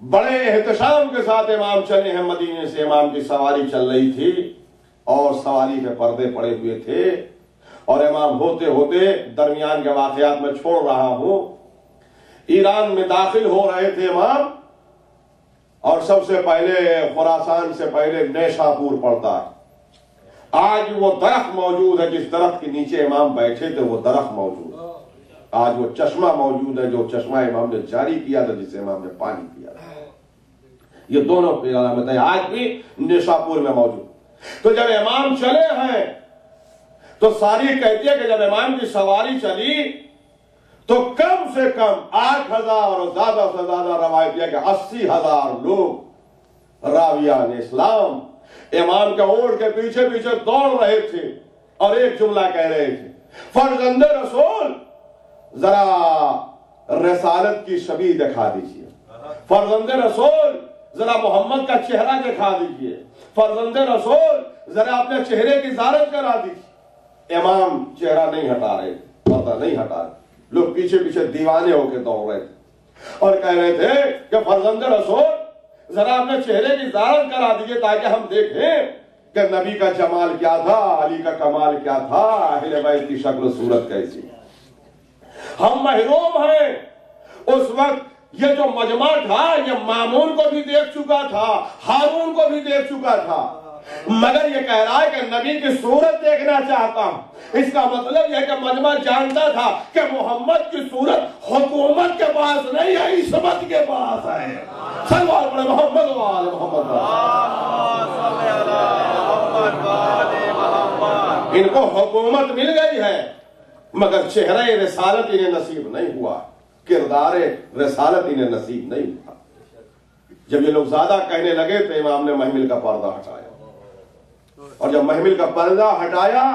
بڑے احتشام کے ساتھ امام چلے ہیں مدینے سے. امام کی سواری چل رہی تھی اور سواری پہ پردے پڑے ہوئے تھے اور امام ہوتے ہوتے درمیان کے واقعات میں چھوڑ رہا ہوں. ایران میں داخل ہو رہے تھے امام، اور سب سے پہلے خراسان سے پہلے نیشاپور پڑتا ہے. آج وہ درخت موجود ہے جس درخت کے نیچے امام بیٹھے تھے، وہ درخت موجود ہے. آج وہ چشمہ موجود ہے جو چشمہ امام نے جاری کیا تھا، جسے امام نے پانی پیا تھا. یہ دونوں علامتیں آج بھی نیشاپور میں موجود. تو جب امام چلے ہیں تو تاریخ کہتی ہے کہ جب امام کی سواری چلی تو کم سے کم 8,000 اور زیادہ سے زیادہ روایت ہے کہ 80,000 لوگ راویان اسلام امام کے اونٹ کے پیچھے پیچھے دوڑ رہے تھے اور ایک جملہ کہہ رہے تھے، فرزند رسول ذرا رسالت کی شبیہ دکھا دیجیے، فرزند رسول ذرا محمد کا چہرہ دکھا دیجیے، فرزند رسول ذرا اپنے چہرے کی زیارت کرا دیجیے. امام چہرہ نہیں ہٹا رہے، پردہ نہیں ہٹا رہے. لوگ پیچھے پیچھے دیوانے ہو کے دوڑ رہے تھے اور کہہ رہے تھے کہ فرزند رسول ذرا اپنے چہرے کی زیارت کرا دیجیے تاکہ ہم دیکھیں کہ نبی کا جمال کیا تھا، علی کا کمال کیا تھا، اہل بیت کی شکل و صورت کیسی. ہم محروم ہیں. اس وقت یہ جو مجمع تھا یہ مامون کو بھی دیکھ چکا تھا، ہارون کو بھی دیکھ چکا تھا، مگر یہ کہہ رہا ہے کہ نبی کی صورت دیکھنا چاہتا ہوں. اس کا مطلب یہ ہے کہ مجمع جانتا تھا کہ محمد کی صورت حکومت کے پاس نہیں ہے، عصمت کے پاس ہے. صلوات پڑھے محمد وآل محمد. ان کو حکومت مل گئی ہے مگر چہرہ رسالت انہیں نصیب نہیں ہوا، کردار رسالت انہیں نصیب نہیں ہوا. جب یہ لوگ زیادہ کہنے لگے تو امام نے محمل کا پردہ ہٹایا، اور جب محمل کا پردہ ہٹایا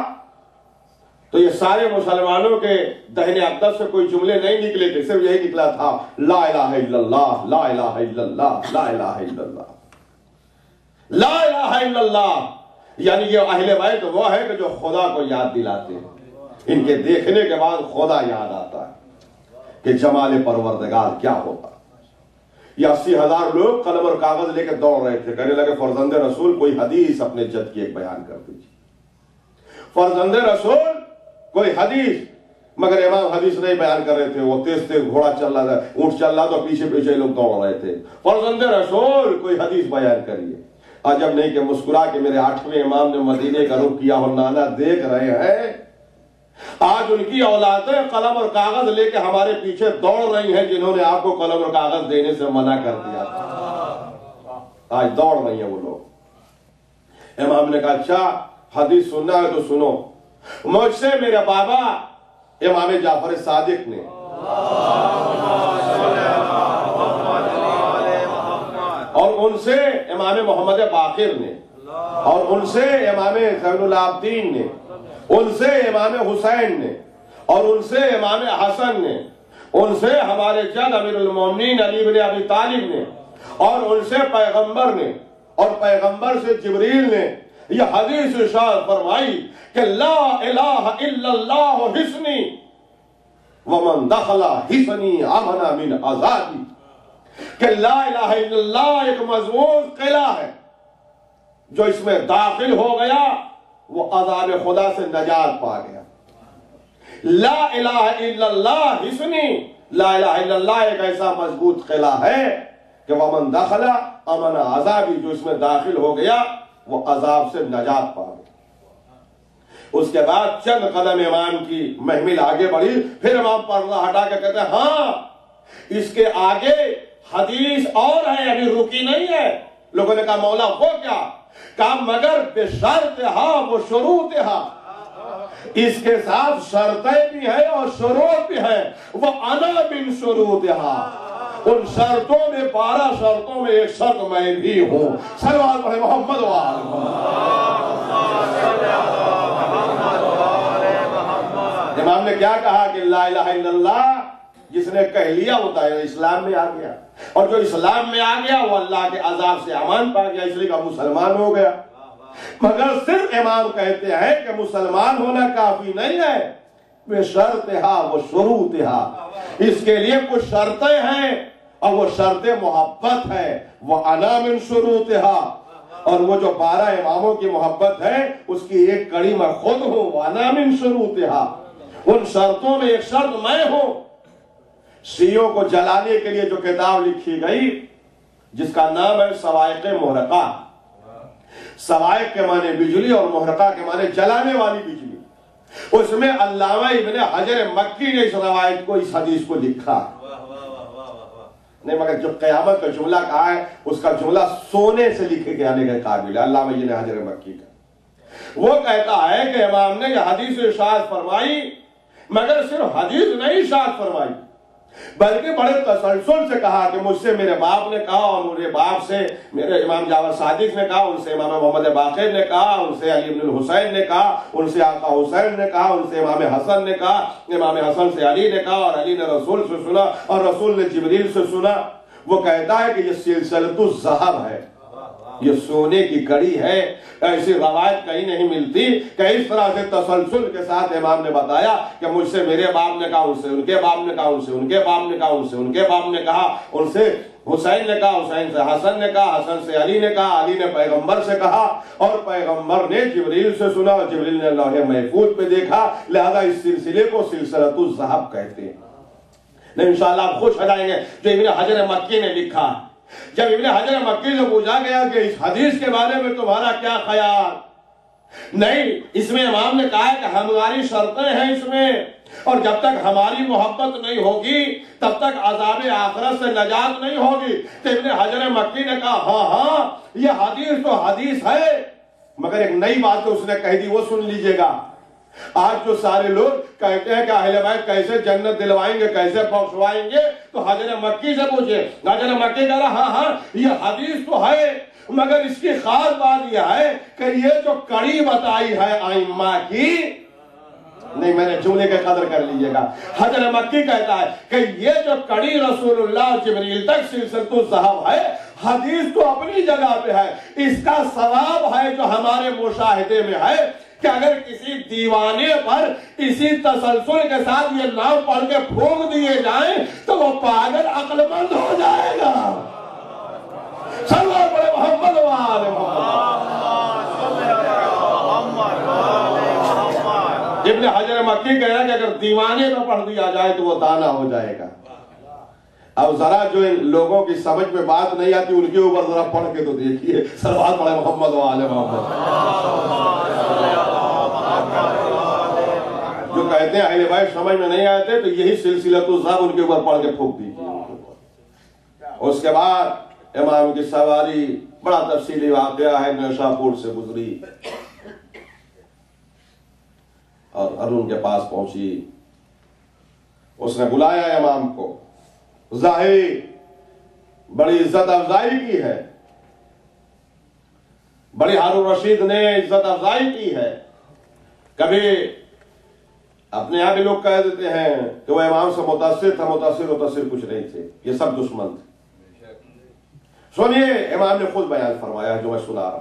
تو یہ سارے مسلمانوں کے دہنے اقدس سے کوئی جملے نہیں نکلے تھے، صرف یہی نکلا تھا لا الہ الا اللہ، لا الہ الا اللہ، لا الہ الا اللہ، لا الہ الا اللہ. یعنی یہ اہل بیت وہ ہے کہ جو خدا کو یاد دلاتے ہیں. ان کے دیکھنے کے بعد خدا یاد آتا ہے کہ جمال پروردگار کیا ہوتا. یہ 80,000 لوگ قلم اور کاغذ لے کے دوڑ رہے تھے، کہنے لگے فرزند رسول کوئی حدیث اپنے جد کی ایک بیان کر دیجیے، فرزند رسول کوئی حدیث. مگر امام حدیث نہیں بیان کر رہے تھے، وہ تیز تیز گھوڑا چل رہا تھا، اونٹ چل رہا تو پیچھے پیچھے لوگ دوڑ رہے تھے. فرزند رسول کوئی حدیث بیان کریے. عجب نہیں کہ مسکرا کے میرے 8ویں امام نے مدینے کا رخ کیا اور نانا دیکھ رہے ہیں. آج ان کی اولادیں قلم اور کاغذ لے کے ہمارے پیچھے دوڑ رہی ہیں جنہوں نے آپ کو قلم اور کاغذ دینے سے منع کر دیا تھا. آج دوڑ رہی ہیں وہ لوگ. امام نے کہا اچھا حدیث سننا ہے تو سنو. مجھ سے میرے بابا امام جعفر صادق نے اور ان سے امام محمد باقر نے اور ان سے امام زین العابدین نے، ان سے امام حسین نے، اور ان سے امام حسن نے، ان سے ہمارے جد امیر المومنین علی بن ابی طالب نے، اور ان سے پیغمبر نے، اور پیغمبر سے جبریل نے. یہ حدیث ارشاد فرمائی کہ لا الہ الا اللہ حصنی ومن دخل حصنی امن من عذابی، کہ لا الہ الا اللہ ایک مضمون قلعہ ہے، جو اس میں داخل ہو گیا وہ عذاب خدا سے نجات پا گیا۔ لا الہ الا اللہ حصنی، لا الہ الا اللہ ایک ایسا مضبوط قلعہ ہے کہ ومن دخل امن عذابی، جو اس میں داخل ہو گیا وہ عذاب سے نجات پا گیا۔ اس کے بعد چند قدم امام کی محمل آگے بڑھی، پھر امام پردہ ہٹا کے کہتے ہیں ہاں اس کے آگے حدیث اور ہے، ابھی رکی نہیں ہے۔ لوگوں نے کہا مولا وہ کیا؟ کہا مگر بشرطہا و شروطہا، اس کے ساتھ شرطیں بھی ہیں اور شروط بھی ہیں، وہ انا من شروطہا، ان شرطوں میں 12 شرطوں میں ایک شرط میں بھی ہوں۔ صلوات پڑھیں محمد و آل محمد۔ امام نے کیا کہا کہ لا الہ الا اللہ جس نے کہہ لیا وہ دائرہ اسلام میں آ گیا، اور جو اسلام میں آ گیا وہ اللہ کے عذاب سے امان پا گیا، اس لیے کہ مسلمان ہو گیا۔ مگر صرف امام کہتے ہیں کہ مسلمان ہونا کافی نہیں ہے، وہ شرطہا وہ شروطہا، اس کے لیے کچھ شرطیں ہیں اور وہ شرط محبت ہے، وہ انا من شروطہا، اور وہ جو 12 اماموں کی محبت ہے اس کی ایک کڑی میں خود ہوں، وہ انا من شروطہا، ان شرطوں میں ایک شرط میں ہوں۔ شیعوں کو جلانے کے لیے جو کتاب لکھی گئی جس کا نام ہے صواعق محرقہ، صواعق کے معنی بجلی اور محرقہ کے معنی جلانے والی بجلی، اس میں علامہ ابن حجر مکی نے اس روایت کو، اس حدیث کو لکھا نہیں، مگر جو قیامت کا جملہ کہا ہے اس کا جملہ سونے سے لکھے جانے کے قابل ہے، علامہ ابن حجر مکی کا۔ وہ کہتا ہے کہ امام نے یہ حدیث ارشاد فرمائی، مگر صرف حدیث نہیں ارشاد فرمائی بلکہ بڑے تسلسل سے کہا کہ مجھ سے میرے باپ نے کہا، اور میرے باپ سے میرے امام جعفر صادق نے کہا، ان سے امام محمد باقر نے کہا، ان سے علی بن الحسین نے کہا، ان سے آقا حسین نے کہا، ان سے امام حسن نے کہا، امام حسن سے علی نے کہا، اور علی نے رسول سے سنا، اور رسول نے جبریل سے سنا۔ وہ کہتا ہے کہ یہ سلسلۃ الذہب ہے، یہ سونے کی کڑی ہے، ایسی روایت کہیں نہیں ملتی کہ اس طرح سے تسلسل کے ساتھ امام نے بتایا کہ مجھ سے میرے باپ نے کہا، ان سے ان کے باپ نے کہا، ان سے ان کے باپ نے کہا، ان سے ان کے باپ نے کہا، ان سے حسین نے کہا، حسین سے حسن نے کہا، حسن سے علی نے کہا، علی نے پیغمبر سے کہا، اور پیغمبر نے جبریل سے سنا، اور جبریل نے لوح محفوظ پہ دیکھا، لہذا اس سلسلے کو سلسلۃ الذہب کہتے ہیں۔ انشاءاللہ آپ خوش ہو جائیں گے جو ابن حجر مکی نے لکھا۔ جب ابن حجر مکی سے پوچھا گیا کہ اس حدیث کے بارے میں تمہارا کیا خیال؟ نہیں، اس میں امام نے کہا کہ ہماری شرطیں ہیں اس میں، اور جب تک ہماری محبت نہیں ہوگی تب تک عذاب آخرت سے نجات نہیں ہوگی۔ تو ابن حجر مکی نے کہا ہاں ہاں یہ حدیث تو حدیث ہے، مگر ایک نئی بات تو اس نے کہہ دی، وہ سن لیجئے گا۔ آج جو سارے لوگ کہتے ہیں کہ اہل بیت کیسے جنت دلوائیں گے، کیسے بخشوائیں گے، تو حجر مکی سے پوچھے۔ حجر مکی کہہ رہا ہاں ہاں یہ حدیث تو ہے، مگر اس کی خاص بات یہ ہے کہ یہ جو کڑی بتائی ہے ائمہ کی، نہیں میں نے جملے کے قدر کر لیجئے گا، حجر مکی کہتا ہے کہ یہ جو کڑی رسول اللہ اور جبریل تک سلسلۃ الذہب ہے، حدیث تو اپنی جگہ پہ ہے، اس کا ثواب ہے جو ہمارے مشاہدے میں ہے کہ اگر کسی دیوانے پر اسی تسلسل کے ساتھ یہ نام پڑھ کے پھونک دیے جائیں تو وہ پاگل عقل مند ہو جائے گا۔ صلو علی محمد و آل محمد۔ ابن حجر مکی کہہ رہا ہے کہ اگر دیوانے پر پڑھ دیا جائے تو وہ دانا ہو جائے گا۔ اب ذرا جو ان لوگوں کی سمجھ میں بات نہیں آتی ان کے اوپر ذرا پڑھ کے تو دیکھیے، صلوات پڑھے محمد و آل محمد۔ جو کہتے ہیں اہل بیت سمجھ میں نہیں آتے تو یہی سلسلۃ الذہب ان کے اوپر پڑھ کے پھونک دیجیے۔ اس کے بعد امام کی سواری بڑا تفصیلی واقعہ ہے، نیشاپور سے گزری اور ارون کے پاس پہنچی، اس نے بلایا امام کو، ظاہری بڑی عزت افزائی کی ہے، بڑی ہارون رشید نے عزت افزائی کی ہے۔ کبھی اپنے یہاں بھی لوگ کہہ دیتے ہیں کہ وہ امام سے متاثر تھا، متاثر کچھ نہیں تھے، یہ سب دشمن تھے۔ سنیے امام نے خود بیان فرمایا جو میں سنا رہا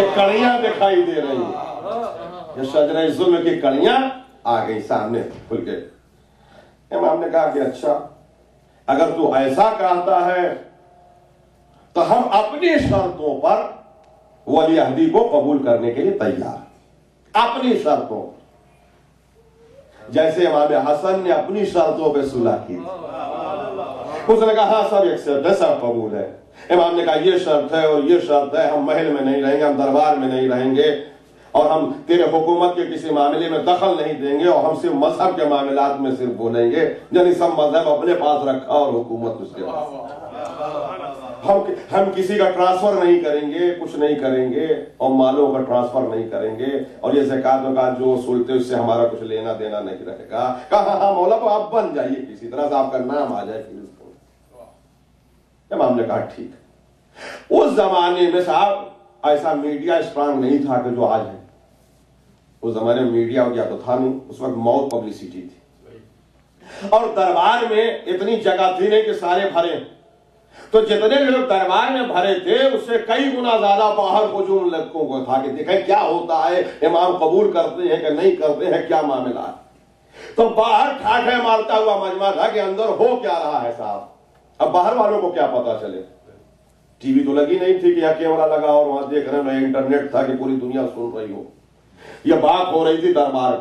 یہ کڑیاں دکھائی دے رہی ہیں، یہ شجرہ ظلم کی کڑیاں آ گئی سامنے کھل کے۔ امام نے کہا کہ اچھا اگر تو ایسا کہتا ہے تو ہم اپنی شرطوں پر ولی عہدی کو قبول کرنے کے لیے تیار، اپنی شرطوں، جیسے امام حسن نے اپنی شرطوں پہ صلح کی۔ اس نے کہا ہاں سب ایکسپٹ ہے، سب قبول ہے۔ امام نے کہا یہ شرط ہے اور یہ شرط ہے، ہم محل میں نہیں رہیں گے، ہم دربار میں نہیں رہیں گے، اور ہم تیرے حکومت کے کسی معاملے میں دخل نہیں دیں گے، اور ہم صرف مذہب کے معاملات میں صرف بولیں گے، یعنی سب مذہب اپنے پاس رکھا اور حکومت اس کے پاس۔ ہم کسی کا ٹرانسفر نہیں کریں گے، کچھ نہیں کریں گے، اور مالوں کا ٹرانسفر نہیں کریں گے، اور یہ زکات وکات جو اصولتے اس سے ہمارا کچھ لینا دینا نہیں رہے گا۔ کہا ہاں مولا تو آپ بن جائیے کسی طرح سے، آپ کا نام آ جائے پھر اس کو۔ امام نے کہا ٹھیک۔ اس زمانے میں صاحب ایسا میڈیا اسٹرانگ نہیں تھا کہ جو آج ہے۔ اس زمانے میں میڈیا ہو گیا تو تھا نہیں، اس وقت موت پبلسٹی تھی، اور دربار میں اتنی جگہ تھی نہیں کہ سارے بھرے، تو جتنے لوگ دربار میں بھرے تھے اس سے کئی گنا زیادہ باہر ہجوم لڑکوں کو تھا کہ دیکھیں کیا ہوتا ہے، امام قبول کرتے ہیں کہ نہیں کرتے ہیں، کیا معاملہ ہے۔ تو باہر ٹھاٹھے مارتا ہوا مجمع تھا کہ اندر ہو کیا رہا ہے صاحب۔ اب باہر والوں کو کیا پتا چلے، ٹی وی تو لگی نہیں تھی کہ یا کیمرہ لگا اور وہاں دیکھ رہے ہیں، انٹرنیٹ تھا کہ پوری دنیا سن رہی ہو، یہ بات ہو رہی تھی دربار۔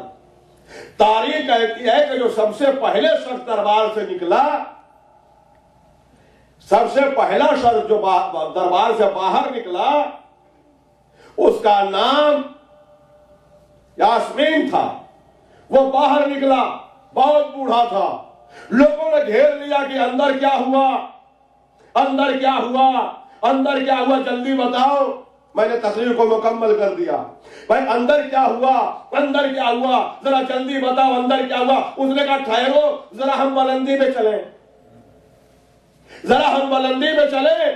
تاریخ کہتی ہے کہ جو سب سے پہلے شخص دربار سے نکلا، سب سے پہلا شخص جو دربار سے باہر نکلا، اس کا نام یاسمین تھا۔ وہ باہر نکلا، بہت بوڑھا تھا، لوگوں نے گھیر لیا کہ اندر کیا ہوا، اندر کیا ہوا، اندر کیا ہوا، جلدی بتاؤ۔ میں نے تقریر کو مکمل کر دیا، بھائی اندر کیا ہوا، اندر کیا ہوا، ذرا جلدی بتاؤ اندر کیا ہوا۔ اس نے کہا ٹھہرو ذرا ہم بلندی پہ چلیں، ذرا ہم بلندی پہ چلیں۔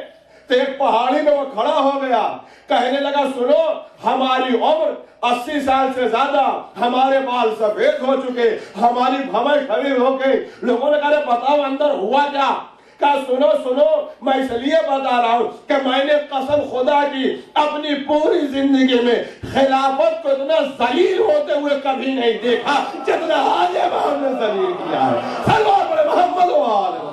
تو ایک پہاڑی میں وہ کھڑا ہو گیا، کہنے لگا سنو ہماری عمر 80 سال سے زیادہ، ہمارے بال سفید ہو چکے، ہماری بھویں کھڑی ہو گئی۔ لوگوں نے کہا بتاؤ اندر ہوا کیا؟ کہا سنو سنو، میں اس لیے بتا رہا ہوں کہ میں نے قسم خدا کی اپنی پوری زندگی میں خلافت کو اتنا ذلیل ہوتے ہوئے کبھی نہیں دیکھا جتنا آج امام نے ذلیل کیا ہے۔ سلوات پڑھے محمد و آل محمد۔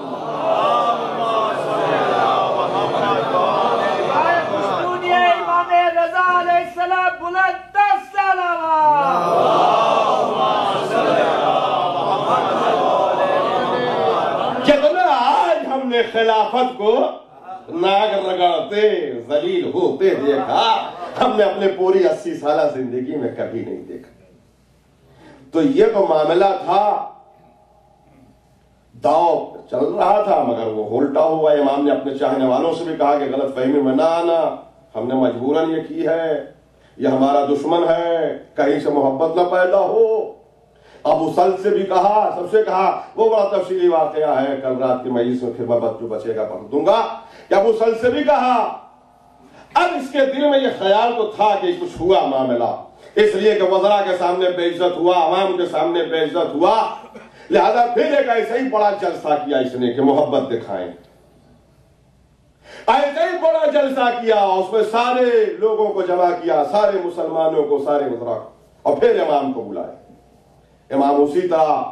جتنا آج ہم نے خلافت کو ناگ رگڑتے ذلیل ہوتے دیکھا، ہم نے اپنے پوری 80 سالہ زندگی میں کبھی نہیں دیکھا۔ تو یہ تو معاملہ تھا، داؤ چل رہا تھا، مگر وہ الٹا ہوا۔ امام نے اپنے چاہنے والوں سے بھی کہا کہ غلط فہمی میں نہ آنا، ہم نے مجبوراً یہ کی ہے، یہ ہمارا دشمن ہے، کہیں سے محبت نہ پیدا ہو۔ ابو سل سے بھی کہا، سب سے کہا، وہ بڑا تفصیلی واقعہ ہے، کل رات کی مجلس میں پھر میں جو بچے گا پڑھ دوں گا، کہ ابو سل سے بھی کہا۔ اب اس کے دل میں یہ خیال تو تھا کہ کچھ ہوا معاملہ، اس لیے کہ وزراء کے سامنے بے عزت ہوا، عوام کے سامنے بے عزت ہوا، لہذا پھر ایک ایسا ہی بڑا جلسہ کیا اس نے کہ محبت دکھائیں۔ ایسا ہی بڑا جلسہ کیا، اس میں سارے لوگوں کو جمع کیا، سارے مسلمانوں کو، سارے وزراء کو، اور پھر امام کو بلایا۔ امام اسی طرح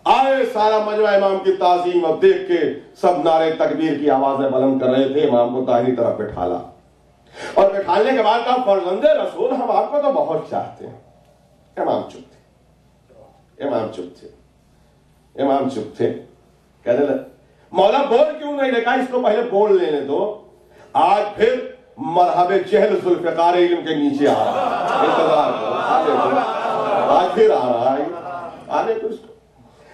آئے، سارا مجمع امام کی تعظیم اور دیکھ کے سب نعرے تکبیر کی آوازیں بلند کر رہے تھے۔ امام کو داہنی طرف بٹھالا، اور بٹھالنے کے بعد کہا فرزند رسول ہم آپ کو تو بہت چاہتے ہیں۔ امام چپ تھے، امام چپ تھے، امام چپ تھے۔ کہنے لگے مولا بول کیوں نہیں؟ نے کہا اس کو پہلے بول لینے دو، آج پھر مرحب جہل ذوالفقار علم کے نیچے آ رہا ہے، انتظار کرو، آج پھر آ رہا ہے، آنے کو اس کو۔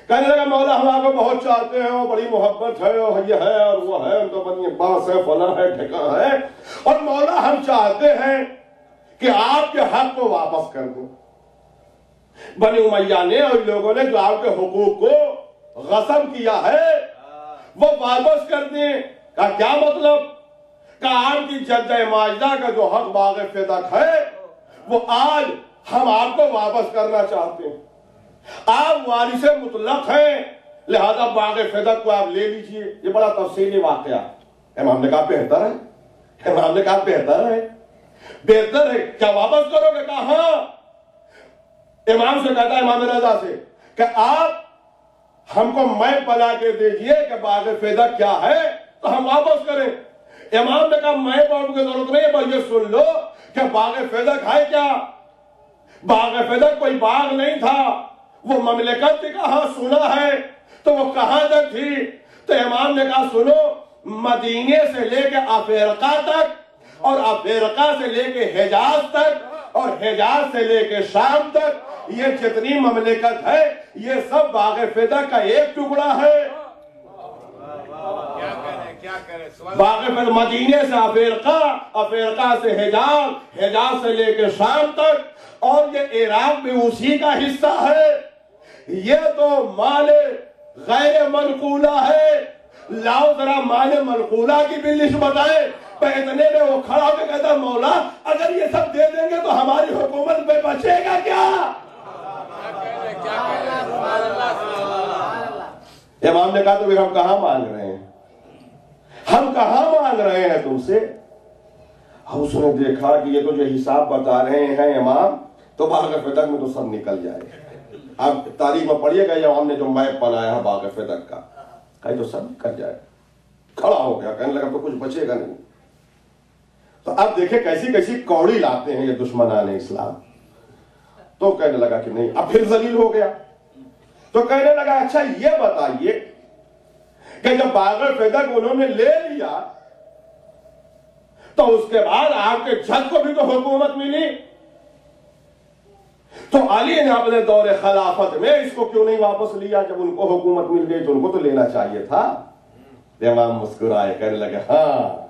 کہنے لگا مولا ہم آپ کو بہت چاہتے ہیں، اور بڑی محبت ہے، اور یہ ہے اور وہ ہے، ان کا بنی باس ہے، فلاں ہے، ٹھکاں ہے، اور مولا ہم چاہتے ہیں کہ آپ کے حق کو واپس کر دیں۔ بنی امیہ نے اور لوگوں نے جو آپ کے حقوق کو غصب کیا ہے وہ واپس کر دیں۔ کہا کیا مطلب؟ کہا آپ کی جدہ ماجدہ کا جو حق باغ فدق ہے وہ آج ہم آپ کو واپس کرنا چاہتے ہیں۔ آپ وارث مطلق ہیں، لہذا باغ فدق کو آپ لے لیجئے۔ یہ بڑا تفصیلی واقعہ۔ امام نے کہا بہتر ہے، امام نے کہا بہتر ہے، بہتر ہے کیا واپس کرو گے؟ کہا ہاں۔ امام سے کہتا ہے، امام رضا سے، کہ آپ ہم کو میپ بنا کے دیجئے کہ باغ فیدق کیا ہے تو ہم واپس کریں۔ امام نے کہا میپ آپ کی ضرورت نہیں ہے، بس یہ سن لو کہ باغ فیدق ہے کیا۔ باغ فیدق کوئی باغ نہیں تھا، وہ مملکت تھی۔ کہاں سنا ہے تو وہ کہاں تک تھی؟ تو امام نے کہا سنو، مدینے سے لے کے افریقہ تک، اور افریقہ سے لے کے حجاز تک، اور حجاز سے لے کے شام تک، یہ جتنی مملکت ہے یہ سب باغ فیدق کا ایک ٹکڑا ہے۔ باغ فیدق مدینے سے افریقہ، افریقہ سے حجاز، حجاز سے لے کے شام تک، اور یہ عراق بھی اسی کا حصہ ہے۔ یہ تو مال غیر منقولہ ہے۔ لاؤ ذرا مال منقولہ کی بھی لسٹ بتائیں۔ اتنے میں وہ کھڑا ہو کے کہتا مولا اگر یہ سب دے دیں گے تو ہماری حکومت پہ بچے گا کیا؟ امام نے کہا تو پھر ہم کہاں مانگ رہے ہیں؟ ہم کہاں مانگ رہے ہیں تم سے؟ اس نے دیکھا کہ یہ تو جو حساب بتا رہے ہیں امام، تو باغ فیدق میں تو سب نکل جائے۔ اب تاریخ میں پڑھیے گا یہ امام نے جو میپ بنایا باغ فیدق کا، کہیں تو سب نکل جائے۔ کھڑا ہو گیا، کہنے لگا تو کچھ بچے گا نہیں۔ تو اب دیکھیں کیسی کیسی کوڑی لاتے ہیں یہ دشمنان اسلام۔ تو کہنے لگا کہ نہیں، اب پھر ذلیل ہو گیا۔ تو کہنے لگا اچھا یہ بتائیے کہ جب باغ فیدق انہوں نے لے لیا تو اس کے بعد آپ کے جد کو بھی تو حکومت ملی، تو علی نے اپنے دور خلافت میں اس کو کیوں نہیں واپس لیا؟ جب ان کو حکومت مل گئی تو ان کو تو لینا چاہیے تھا۔ امام مسکرائے، کہنے لگے ہاں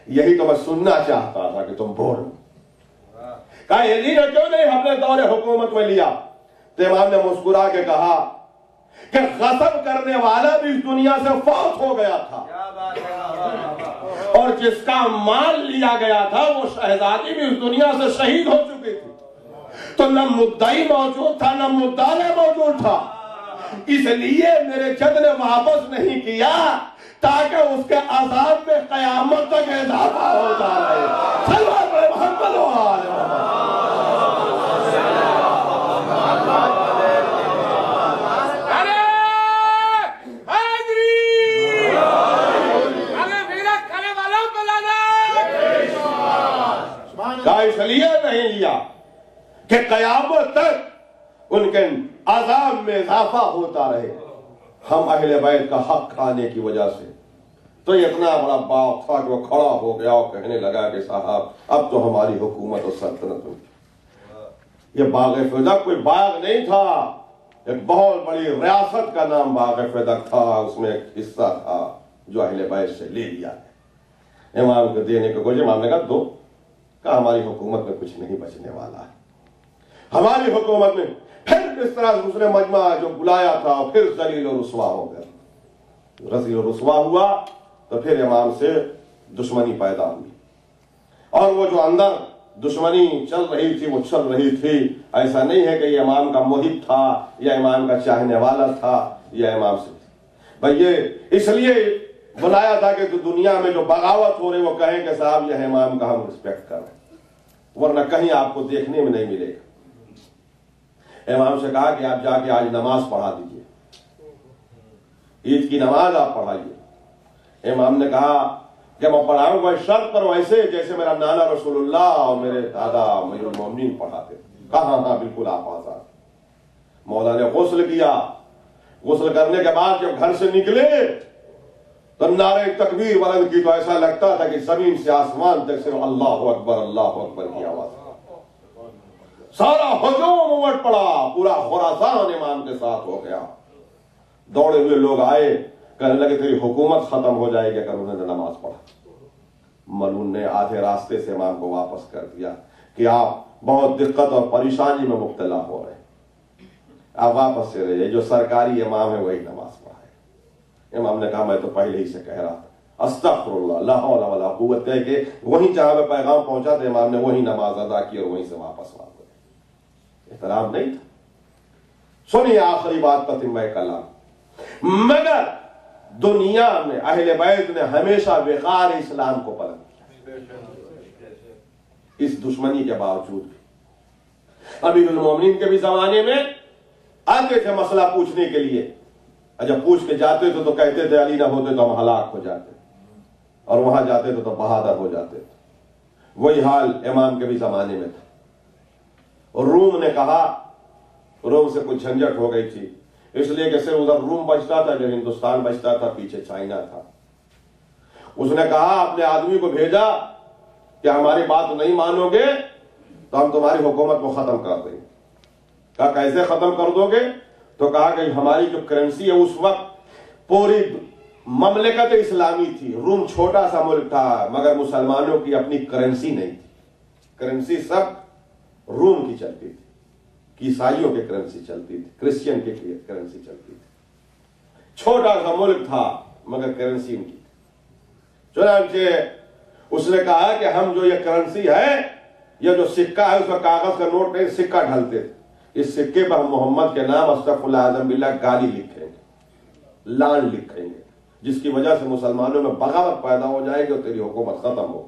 یہی تو میں سننا چاہتا تھا کہ تم بولو۔ کہا یزید نے کیوں نہیں اپنے دور حکومت میں لیا؟ تو امام نے مسکرا کے کہا کہ غصب کرنے والا بھی اس دنیا سے فوت ہو گیا تھا، اور جس کا مال لیا گیا تھا وہ شہزادی بھی اس دنیا سے شہید ہو چکی تھی، تو نہ مدعی موجود تھا نہ مدعا موجود تھا۔ اس لیے میرے جد نے واپس نہیں کیا تاکہ اس کے عذاب میں قیامت تک اضافہ ہوتا رہے۔ صلوات علی محمد و آل محمد۔ کا اس لیے نہیں لیا کہ قیامت تک ان کے عذاب میں اضافہ ہوتا رہے۔ ہم اہل بیت کا حق کھانے کی وجہ سے تو یہ اتنا بڑا باغ تھا کہ وہ کھڑا ہو گیا اور کہنے لگا کہ صاحب اب تو ہماری حکومت اور سلطنت ہوگی۔ یہ باغ فیدق کوئی باغ نہیں تھا، ایک بہت بڑی ریاست کا نام باغ فیدق تھا، اس میں ایک حصہ تھا جو اہل بیت سے لے لیا ہے۔ امام کو دینے کو امام نے کہا دو، کہا ہماری حکومت میں کچھ نہیں بچنے والا ہے، ہماری حکومت میں۔ پھر اس طرح دوسرے مجمع جو بلایا تھا پھر ذلیل و رسوا ہو گیا۔ ذلیل و رسوا ہوا تو پھر امام سے دشمنی پیدا ہوئی، اور وہ جو اندر دشمنی چل رہی تھی وہ چل رہی تھی۔ ایسا نہیں ہے کہ یہ امام کا محب تھا یا امام کا چاہنے والا تھا یا امام سے بھائی یہ اس لیے بلایا تھا کہ دنیا میں جو بغاوت ہو رہی وہ کہیں کہ صاحب یہ امام کا ہم رسپیکٹ کر رہے ہیں، ورنہ کہیں آپ کو دیکھنے میں نہیں ملے گا۔ امام سے کہا کہ آپ جا کے آج نماز پڑھا دیجئے، عید کی نماز آپ پڑھائیے۔ امام نے کہا کہ میں پڑھاؤں گا اس شرط پر ویسے جیسے میرا نانا رسول اللہ اور میرے دادا امیر المومنین پڑھاتے۔ کہا ہاں بالکل آپ آزاد۔ مولا نے غسل کیا، غسل کرنے کے بعد جب گھر سے نکلے تو نعرہ تکبیر بلند کی تو ایسا لگتا تھا کہ زمین سے آسمان تک صرف اللہ اکبر کی آواز۔ سارا ہجوم امٹ پڑا، پورا خراسان امام کے ساتھ ہو گیا۔ دوڑے ہوئے لوگ آئے، کہنے لگے تیری حکومت ختم ہو جائے گی اگر انہوں نے نماز پڑھا۔ ملعون نے آدھے راستے سے امام کو واپس کر دیا کہ آپ بہت دقت اور پریشانی میں مبتلا ہو رہے، آپ واپس سے رہیے، جو سرکاری امام ہے وہی نماز پڑھائے۔ امام نے کہا میں تو پہلے ہی سے کہہ رہا تھا، استغفر اللہ لا حول ولا قوت، کہہ کے وہیں جہاں پہ پیغام پہنچا تھا امام نے وہی نماز ادا کی اور وہیں سے واپس آ گئے۔ احترام نہیں تھا۔ سنیے آخری بات تتمہ کلام، مگر دنیا میں اہل بیت نے ہمیشہ وقار اسلام کو پسند کیا۔ اس دشمنی کے باوجود بھی۔ امیر المومنین کے بھی زمانے میں آتے تھے مسئلہ پوچھنے کے لیے، جب پوچھ کے جاتے تھے تو کہتے تھے علی نہ ہوتے تو ہم ہلاک ہو جاتے، اور وہاں جاتے تھے تو بہادر ہو جاتے تھے۔ وہی حال امام کے بھی زمانے میں تھا۔ اور روم نے کہا، روم سے کچھ جھنجٹ ہو گئی تھی، اس لیے کہ صرف ادھر روم بچتا تھا، جو ہندوستان بچتا تھا، پیچھے چائنا تھا۔ اس نے کہا اپنے آدمی کو بھیجا کہ ہماری بات نہیں مانو گے تو ہم تمہاری حکومت کو ختم کر دیں گے۔ کہا کیسے ختم کر دو گے؟ تو کہا کہ ہماری جو کرنسی ہے، اس وقت پوری مملکت اسلامی تھی، روم چھوٹا سا ملک تھا مگر مسلمانوں کی اپنی کرنسی نہیں تھی، کرنسی سب روم کی چلتی تھی، عیسائیوں کی کرنسی چلتی تھی، کرسچین کی کرنسی چلتی تھی، چھوٹا سا ملک تھا مگر کرنسی ان کی تھی۔ چنانچہ اس نے کہا کہ ہم جو یہ کرنسی ہے، یہ جو سکہ ہے، اس کا کاغذ کا نوٹ نہیں، سکہ ڈھالتے تھے، اس سکے پر ہم محمد کے نام استغفر اللہ اعظم باللہ گالی لکھیں گے، لان لکھیں گے، جس کی وجہ سے مسلمانوں میں بغاوت پیدا ہو جائے گی اور تیری حکومت ختم ہو۔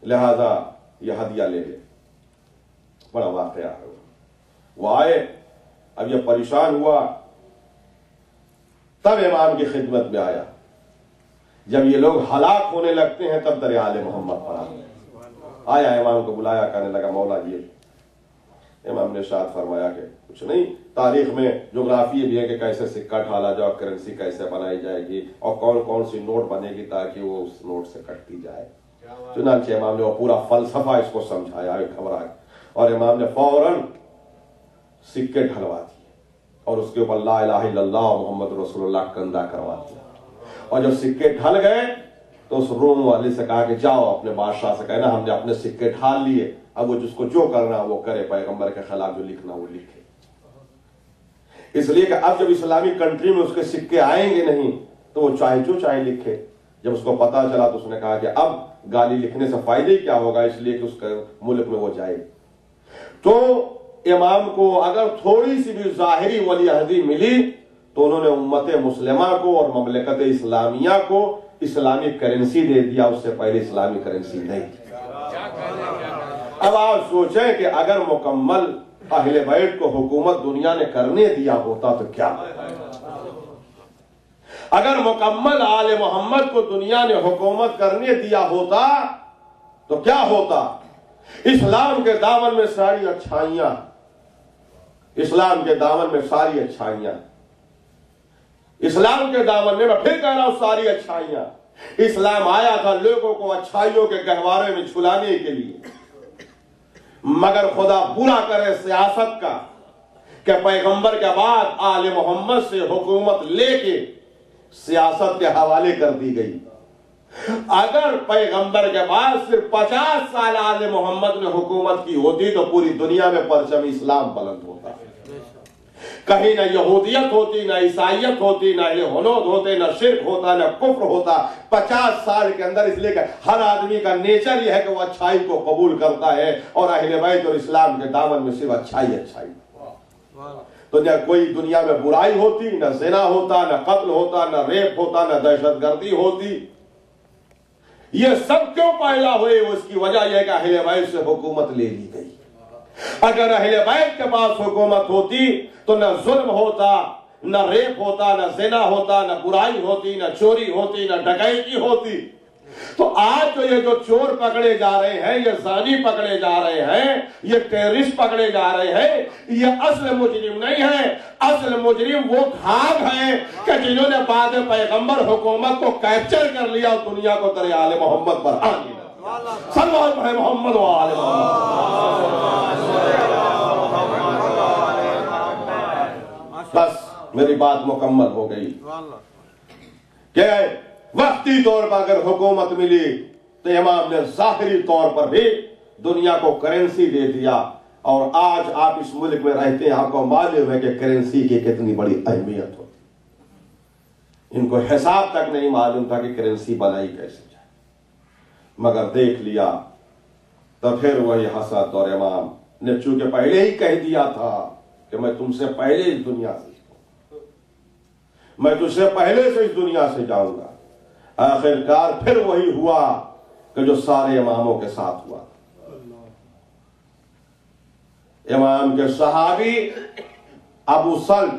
لہذا یہ ہدیہ لے لے، بڑا واقعہ ہے۔ وہ آئے، اب یہ پریشان ہوا، تب امام کی خدمت میں آیا۔ جب یہ لوگ ہلاک ہونے لگتے ہیں تب در آل محمد پر آیا، امام کو بلایا، کہنے لگا مولا جی۔ امام نے ارشاد فرمایا کہ کچھ نہیں، تاریخ میں جغرافی بھی ہے کہ کیسے سکہ ڈھالا جائے، کرنسی کیسے بنائی جائے گی، اور کون کون سی نوٹ بنے گی تاکہ وہ اس نوٹ سے کٹتی جائے۔ چنانچہ امام نے وہ پورا فلسفہ اس کو سمجھایا، گھبرا، اور امام نے فوراً سکے ڈھلوا دیے اور اس کے اوپر لا الہ الا اللہ محمد رسول اللہ کندہ کروا دیا۔ اور جب سکے ڈھل گئے تو اس روم والے سے کہا کہ جاؤ اپنے بادشاہ سے کہنا ہم نے اپنے سکے ڈھال لیے، اب وہ جس کو جو کرنا وہ کرے، پیغمبر کے خلاف جو لکھنا وہ لکھے۔ اس لیے کہ اب جب اسلامی کنٹری میں اس کے سکے آئیں گے نہیں تو وہ چاہے جو چاہے لکھے۔ جب اس کو پتا چلا تو اس نے کہا کہ اب گالی لکھنے سے فائدہ کیا ہوگا، اس لیے کہ اس کے ملک میں وہ جائے۔ تو امام کو اگر تھوڑی سی بھی ظاہری ولی عہدی ملی تو انہوں نے امت مسلمہ کو اور مملکت اسلامیہ کو اسلامی کرنسی دے دیا، اس سے پہلے اسلامی کرنسی نہیں تھی۔ اب آپ سوچیں کہ اگر مکمل اہل بیت کو حکومت دنیا نے کرنے دیا ہوتا تو کیا، اگر مکمل آل محمد کو دنیا نے حکومت کرنے دیا ہوتا تو کیا ہوتا؟ اسلام کے دامن میں ساری اچھائیاں، اسلام کے دامن میں ساری اچھائیاں، اسلام کے دامن میں پھر کہہ رہا ہوں ساری اچھائیاں۔ اسلام آیا تھا لوگوں کو اچھائیوں کے گہوارے میں جھلانے کے لیے، مگر خدا برا کرے سیاست کا کہ پیغمبر کے بعد آل محمد سے حکومت لے کے سیاست کے حوالے کر دی گئی۔ اگر پیغمبر کے بعد صرف 50 سال آل محمد نے حکومت کی ہوتی تو پوری دنیا میں پرچم اسلام بلند ہوتا، کہیں نہ یہودیت ہوتی، نہ عیسائیت ہوتی، نہ اہل ہنود ہوتے، نہ شرک ہوتا، نہ کفر ہوتا۔ 50 سال کے اندر، اس لیے کہ ہر آدمی کا نیچر یہ ہے کہ وہ اچھائی کو قبول کرتا ہے، اور اہل بیت اور اسلام کے دامن میں صرف اچھائی اچھائی۔ تو نہ کوئی دنیا میں برائی ہوتی، نہ زنا ہوتا، نہ قتل ہوتا، نہ ریپ ہوتا، نہ دہشت گردی ہوتی۔ یہ سب کیوں پیدا ہوئے؟ اس کی وجہ یہ ہے کہ اہل بیت سے حکومت لے لی گئی۔ اگر اہل بیت کے پاس حکومت ہوتی تو نہ ظلم ہوتا، نہ ریپ ہوتا، نہ زنا ہوتا، نہ برائی ہوتی، نہ چوری ہوتی، نہ ڈکیتی ہوتی۔ تو آج جو چور پکڑے جا رہے ہیں، یہ زانی پکڑے جا رہے ہیں، یہ ٹیررسٹ پکڑے جا رہے ہیں، یہ اصل مجرم نہیں ہے۔ اصل مجرم وہ گھاگ ہیں کہ جنہوں نے بعد پیغمبر حکومت کو کیپچر کر لیا اور دنیا کو در آل محمد پر آ دیا۔ صلی اللہ علیہ محمد و آل محمد۔ بس میری بات مکمل ہو گئی کہ وقتی طور پر اگر حکومت ملی تو امام نے ظاہری طور پر بھی دنیا کو کرنسی دے دیا، اور آج آپ اس ملک میں رہتے ہیں، آپ کو معلوم ہے کہ کرنسی کی کتنی بڑی اہمیت ہوتی۔ ان کو حساب تک نہیں معلوم تھا کہ کرنسی بنائی کیسے جائے، مگر دیکھ لیا تو پھر وہی حسد، اور امام نے چونکہ پہلے ہی کہہ دیا تھا کہ میں تم سے پہلے اس دنیا سے، میں تجھ سے پہلے سے اس دنیا سے جاؤں گا۔ آخرکار پھر وہی ہوا کہ جو سارے اماموں کے ساتھ ہوا. امام کے صحابی ابو سلط،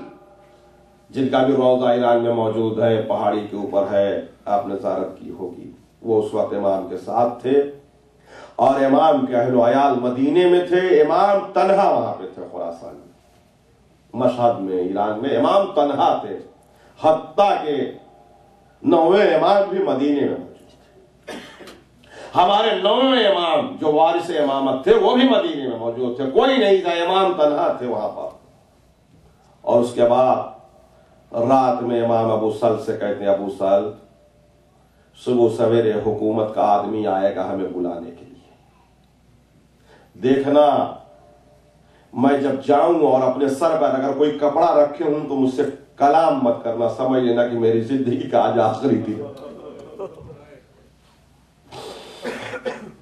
جن کا بھی روضہ ایران میں موجود ہے، پہاڑی کے اوپر ہے، آپ نے زیارت کی ہوگی، وہ اس وقت امام کے ساتھ تھے. اور امام کے اہل و عیال مدینے میں تھے. امام تنہا وہاں پہ تھے، خراسان میں، مشہد میں، ایران میں امام تنہا تھے. حتیٰ کہ 9ویں امام بھی مدینے میں موجود تھے. ہمارے 9ویں امام جو وارث امامت تھے وہ بھی مدینے میں موجود تھے. کوئی نہیں تھا، امام تنہا تھے وہاں پر. اور اس کے بعد رات میں امام ابو سلط سے کہتے ہیں، ابو سلط صبح سویرے حکومت کا آدمی آئے گا ہمیں بلانے کے لیے، دیکھنا میں جب جاؤں اور اپنے سر پر اگر کوئی کپڑا رکھے ہوں تو مجھ سے کلام مت کرنا، سمجھ لینا کہ میری زندگی کا آج آخری دن.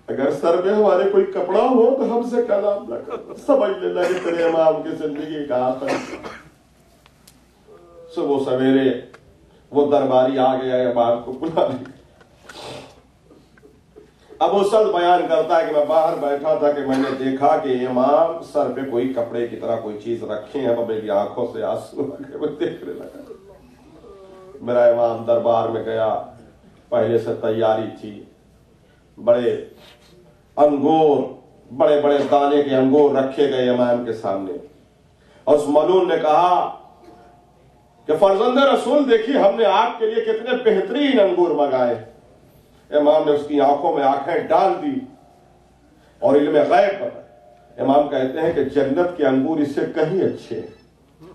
اگر سر پہ ہمارے کوئی کپڑا ہو تو ہم سے کلام نہ کرنا، سمجھ لینا کہ تیرے امام کی زندگی کا آخری. صبح سویرے وہ درباری آ گیا امام کو بلانے. ابو سلط بیان کرتا ہے کہ میں باہر بیٹھا تھا کہ میں نے دیکھا کہ امام سر پہ کوئی کپڑے کی طرح کوئی چیز رکھے ہیں. میری آنکھوں سے آنسو آ گئے، میں دیکھنے لگا. میرا امام دربار میں گیا، پہلے سے تیاری تھی. بڑے انگور، بڑے بڑے دانے کے انگور رکھے گئے امام کے سامنے. اور اس ملعون نے کہا کہ فرزند رسول دیکھیے ہم نے آپ کے لیے کتنے بہترین انگور منگائے. امام نے اس کی آنکھوں میں آنکھیں ڈال دی اور علم غیب بتایا. امام کہتے ہیں کہ جنت کے انگور اس سے کہیں اچھے ہیں.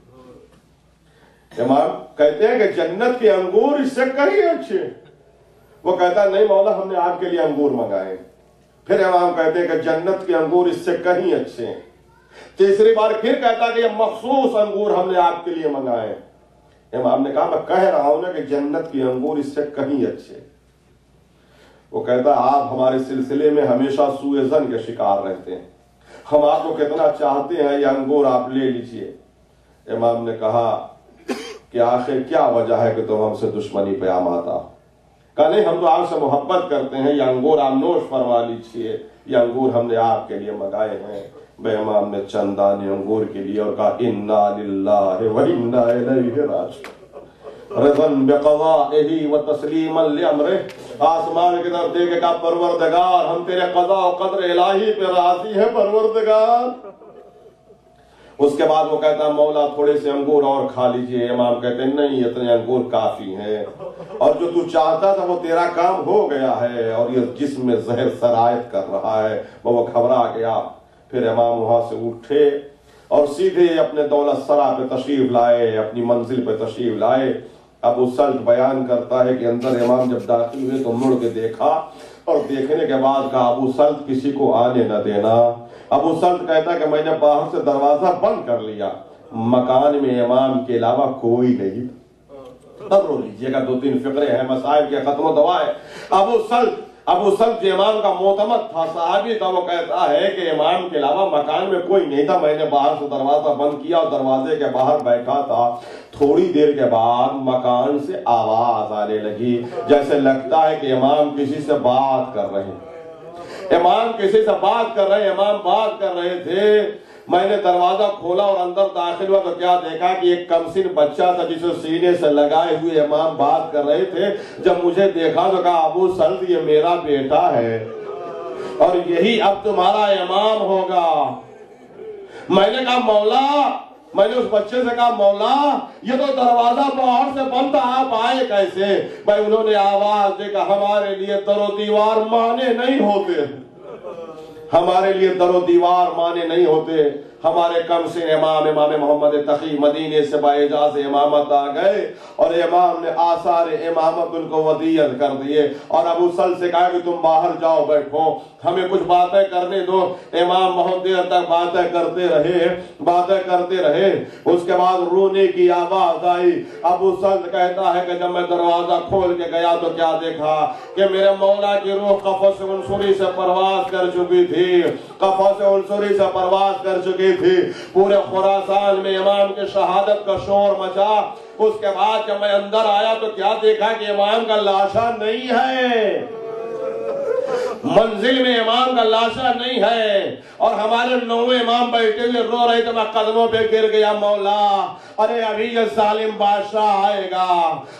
امام کہتے ہیں کہ جنت کے انگور اس سے کہیں اچھے ہیں. وہ کہتا نہیں مولا ہم نے آپ کے لیے انگور منگائے. پھر امام کہتے ہیں کہ جنت کے انگور اس سے کہیں اچھے ہیں. تیسری بار پھر کہتا کہ یہ مخصوص انگور ہم نے آپ کے لیے منگائے. امام نے کہا میں کہہ رہا ہوں نا کہ جنت کے انگور اس سے کہیں اچھے. وہ کہتا آپ ہمارے سلسلے میں ہمیشہ سوء ظن کے شکار رہتے ہیں، ہم آپ کو کتنا چاہتے ہیں، یہ انگور آپ لے لیجئے. امام نے کہا کہ آخر کیا وجہ ہے کہ تم ہم سے دشمنی پہ آمادا؟ کہا نہیں ہم تو آپ سے محبت کرتے ہیں، یہ انگور آپ نوش فرما لیجئے، یہ انگور ہم نے آپ کے لیے منگائے ہیں. بے امام نے چند دانے انگور کے لیے اور کہا انا للہ و انا الیہ راجعون، رضن بقضائہ و تسلیما لامرہ. آسمان کی طرف دیکھے کہا پروردگار ہم تیرے قضاء و قدر الہی پہ راضی ہیں پروردگار. اس کے بعد وہ کہتا مولا تھوڑے سے انگور اور کھا لیجئے. امام کہتے ہیں نہیں اتنے انگور کافی ہیں، اور جو تو چاہتا تھا وہ تیرا کام ہو گیا ہے، اور یہ جسم میں زہر سرایت کر رہا ہے. وہ گھبرا گیا. پھر امام وہاں سے اٹھے اور سیدھے اپنے دولت سرا پہ تشریف لائے، اپنی منزل پہ تشریف لائے. ابو سلط بیان کرتا ہے کہ اندر امام جب داخل ہوئے تو مڑ کے دیکھا، اور دیکھنے کے بعد کہا ابو سلط کسی کو آنے نہ دینا. ابو سلط کہتا کہ میں نے باہر سے دروازہ بند کر لیا، مکان میں امام کے علاوہ کوئی نہیں. اب رو لیجیے گا، 2-3 فقرے ہیں مسائل کے ختم و دوا ہے. ابو سلط جو امام کا معتمد تھا، صحابی تھا، وہ کہتا ہے کہ امام کے علاوہ مکان میں کوئی نہیں تھا. میں نے باہر سے دروازہ بند کیا اور دروازے کے باہر بیٹھا تھا. تھوڑی دیر کے بعد مکان سے آواز آنے لگی، جیسے لگتا ہے کہ امام کسی سے بات کر رہے ہیں. امام کسی سے بات کر رہے ہیں، امام بات کر رہے تھے. میں نے دروازہ کھولا اور اندر داخل ہوا تو کیا دیکھا کہ ایک کمسن بچہ تھا جسے سینے سے لگائے ہوئے امام بات کر رہے تھے. جب مجھے دیکھا تو کہا ابو سلط یہ میرا بیٹا ہے اور یہی اب تمہارا امام ہوگا. میں نے کہا مولا، میں نے اس بچے سے کہا مولا یہ تو دروازہ باہر سے بند تھا، آپ آئے کیسے؟ بھائی انہوں نے آواز دے کہ ہمارے لیے در و دیوار مانے نہیں ہوتے، ہمارے لیے در و دیوار مانے نہیں ہوتے. ہمارے کم سے امام محمد تقی مدینے سے باعجاز امامت آ گئے اور امام نے آثار امامت ان کو ودیعت کر دیے. اور ابو سلط سے کہا کہ تم باہر جاؤ، بیٹھو، ہمیں کچھ باتیں کرنے دو. امام بہت دیر تک باتیں کرتے رہے. اس کے بعد رونے کی آواز آئی. ابو سلط کہتا ہے کہ جب میں دروازہ کھول کے گیا تو کیا دیکھا کہ میرے مولا کی روح قفص عنصری سے پرواز کر چکی تھی، قفص عنصری سے پرواز کر چکی تھی. پورے خراسان میں امام کی شہادت کا شور مچا. اس کے بعد جب میں اندر آیا تو کیا دیکھا کہ امام کا لاشا نہیں ہے. منزل میں امام کا لاشا نہیں ہے اور ہمارے 9 امام بیٹھے ہوئے رو رہے تو میں قدموں پہ گر گیا، مولا ارے ابھی یہ ظالم بادشاہ آئے گا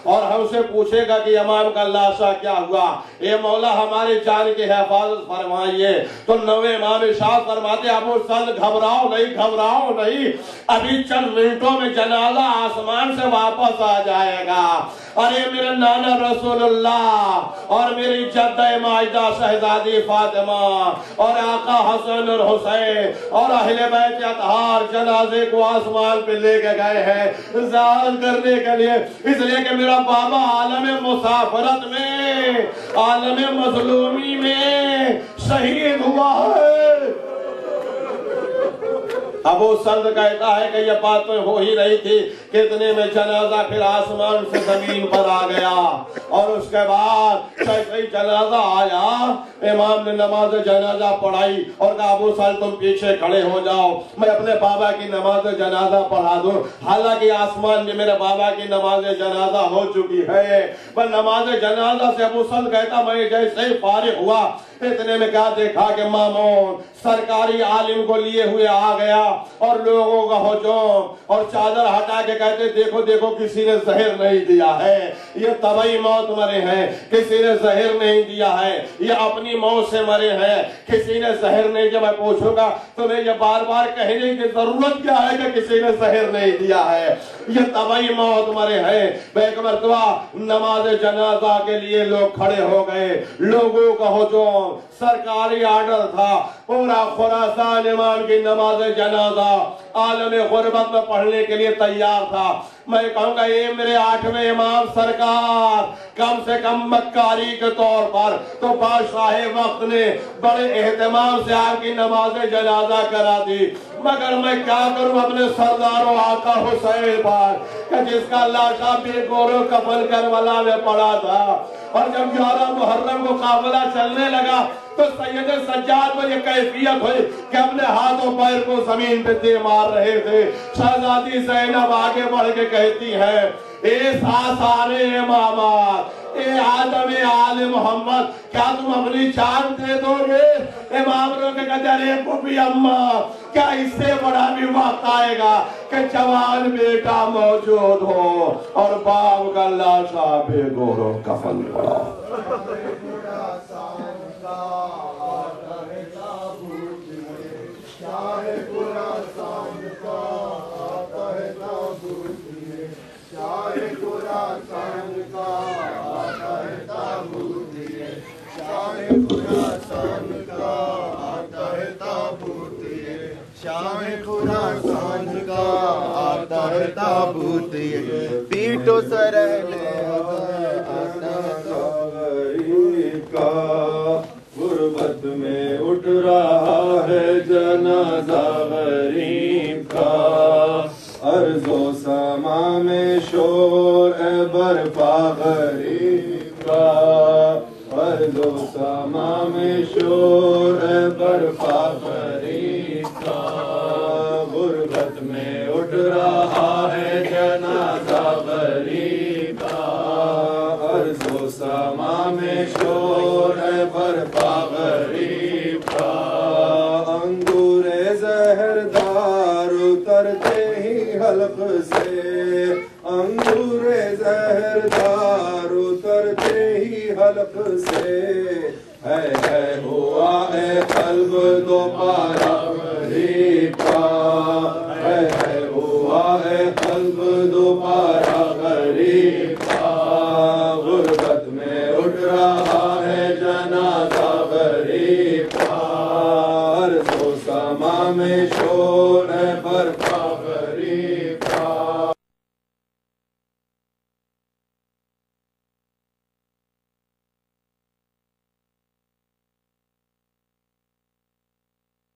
اور ہم سے پوچھے گا کہ امام کا لاشا کیا ہوا، اے مولا ہماری جان کی حفاظت فرمائیے۔ تو 9 امام ارشاد فرماتے ابو سعد گھبراؤ نہیں، ابھی چند منٹوں میں جنازہ آسمان سے واپس آ جائے گا۔ ارے میرے نانا رسول اللہ اور میری جدہ ماجدہ شہزادی فاطمہ اور آقا حسن اور حسین اور اہل بیت اطہار جنازے کو آسمان پہ لے کے گئے ہیں زیارت کرنے کے لیے، اس لیے کہ میرا بابا عالم مسافرت میں، عالم مظلومی میں شہید ہوا ہے۔ ابو سعد کہتا ہے کہ یہ بات تو ہو ہی رہی تھی کہ اتنے میں جنازہ پھر آسمان سے زمین پر آ گیا اور اس کے بعد جیسے ہی جنازہ آیا امام نے نماز جنازہ پڑھائی اور کہا ابو سعد تم پیچھے کھڑے ہو جاؤ، میں اپنے بابا کی نماز جنازہ پڑھا دوں۔ حالانکہ آسمان میں میرے بابا کی نماز جنازہ ہو چکی ہے، پر نماز جنازہ سے ابو سعد کہتا میں جیسے ہی فارغ ہوا اتنے میں کیا دیکھا کہ مامون سرکاری عالم کو لیے ہوئے آ گیا اور لوگوں کا ہجوم اور چادر ہٹا کے کہتے دیکھو دیکھو کسی نے زہر نہیں دیا ہے، یہ طبعی موت مرے ہیں، کسی نے زہر نہیں دیا ہے، یہ اپنی موت سے مرے ہیں، کسی نے زہر نہیں دیا۔ میں پوچھوں گا تمہیں یہ بار بار کہنے کی ضرورت کیا ہے کہ کسی نے زہر نہیں دیا ہے، یہ طبعی موت مرے ہیں۔ ایک مرتبہ نماز جنازہ کے لیے لوگ کھڑے ہو گئے، لوگوں کا ہجوم، سرکاری آرڈر تھا، پورا خراسان امام کی نماز جنازہ عالم غربت میں پڑھنے کے لیے تیار تھا۔ میں کہوں گا اے میرے 8ویں امام سرکار، کم سے کم مکاری کے طور پر تو بادشاہ وقت نے بڑے اہتمام سے آپ کی نماز جنازہ کرا دی، مگر میں کیا کروں اپنے سردار و آقا حسین پر کہ جس کا لاشا بے گورو کفن کربلا میں پڑا تھا۔ اور جب 11 محرم کو قافلہ چلنے لگا تو سید سجاد پر یہ کیفیت ہوئی کہ اپنے ہاتھوں پیر کو زمین پہ دے مار رہے تھے۔ شہزادی زینب آگے بڑھ کے کہتی ہے اے ساسارے امامات، اے آدم آل محمد، کیا تم اپنی جان دے دو گے؟ امام رو کے کہتے ہیں پھوپھی اماں، کیا اس سے بڑا بھی وقت آئے گا کہ جوان بیٹا موجود ہو اور باپ کا لاشا بے گورو کفن پڑا۔ تابوت پیٹو سرہلے غریب کا، غربت میں اٹھ رہا ہے جنازہ غریب کا، ارض و سما میں شور ہے برپا غریب کا، ارض و سما میں شور ہے برپا غریب کا، غربت میں اٹھ رہا ہے جنازہ غریب کا، ارض و سما میں شور ہے برپا غریب کا، انگور زہردار اترتے ہی حلق سے، انگور زہردار اترتے ہی حلق سے، ہے ہوا اے قلب دوبارہ غریب کا، ہے ہوا اے قلب دوبارہ غریب کا، غربت میں اٹھ رہا ہے جنازہ غریب کا، ارض و سما میں شور ہے برپا غریب کا۔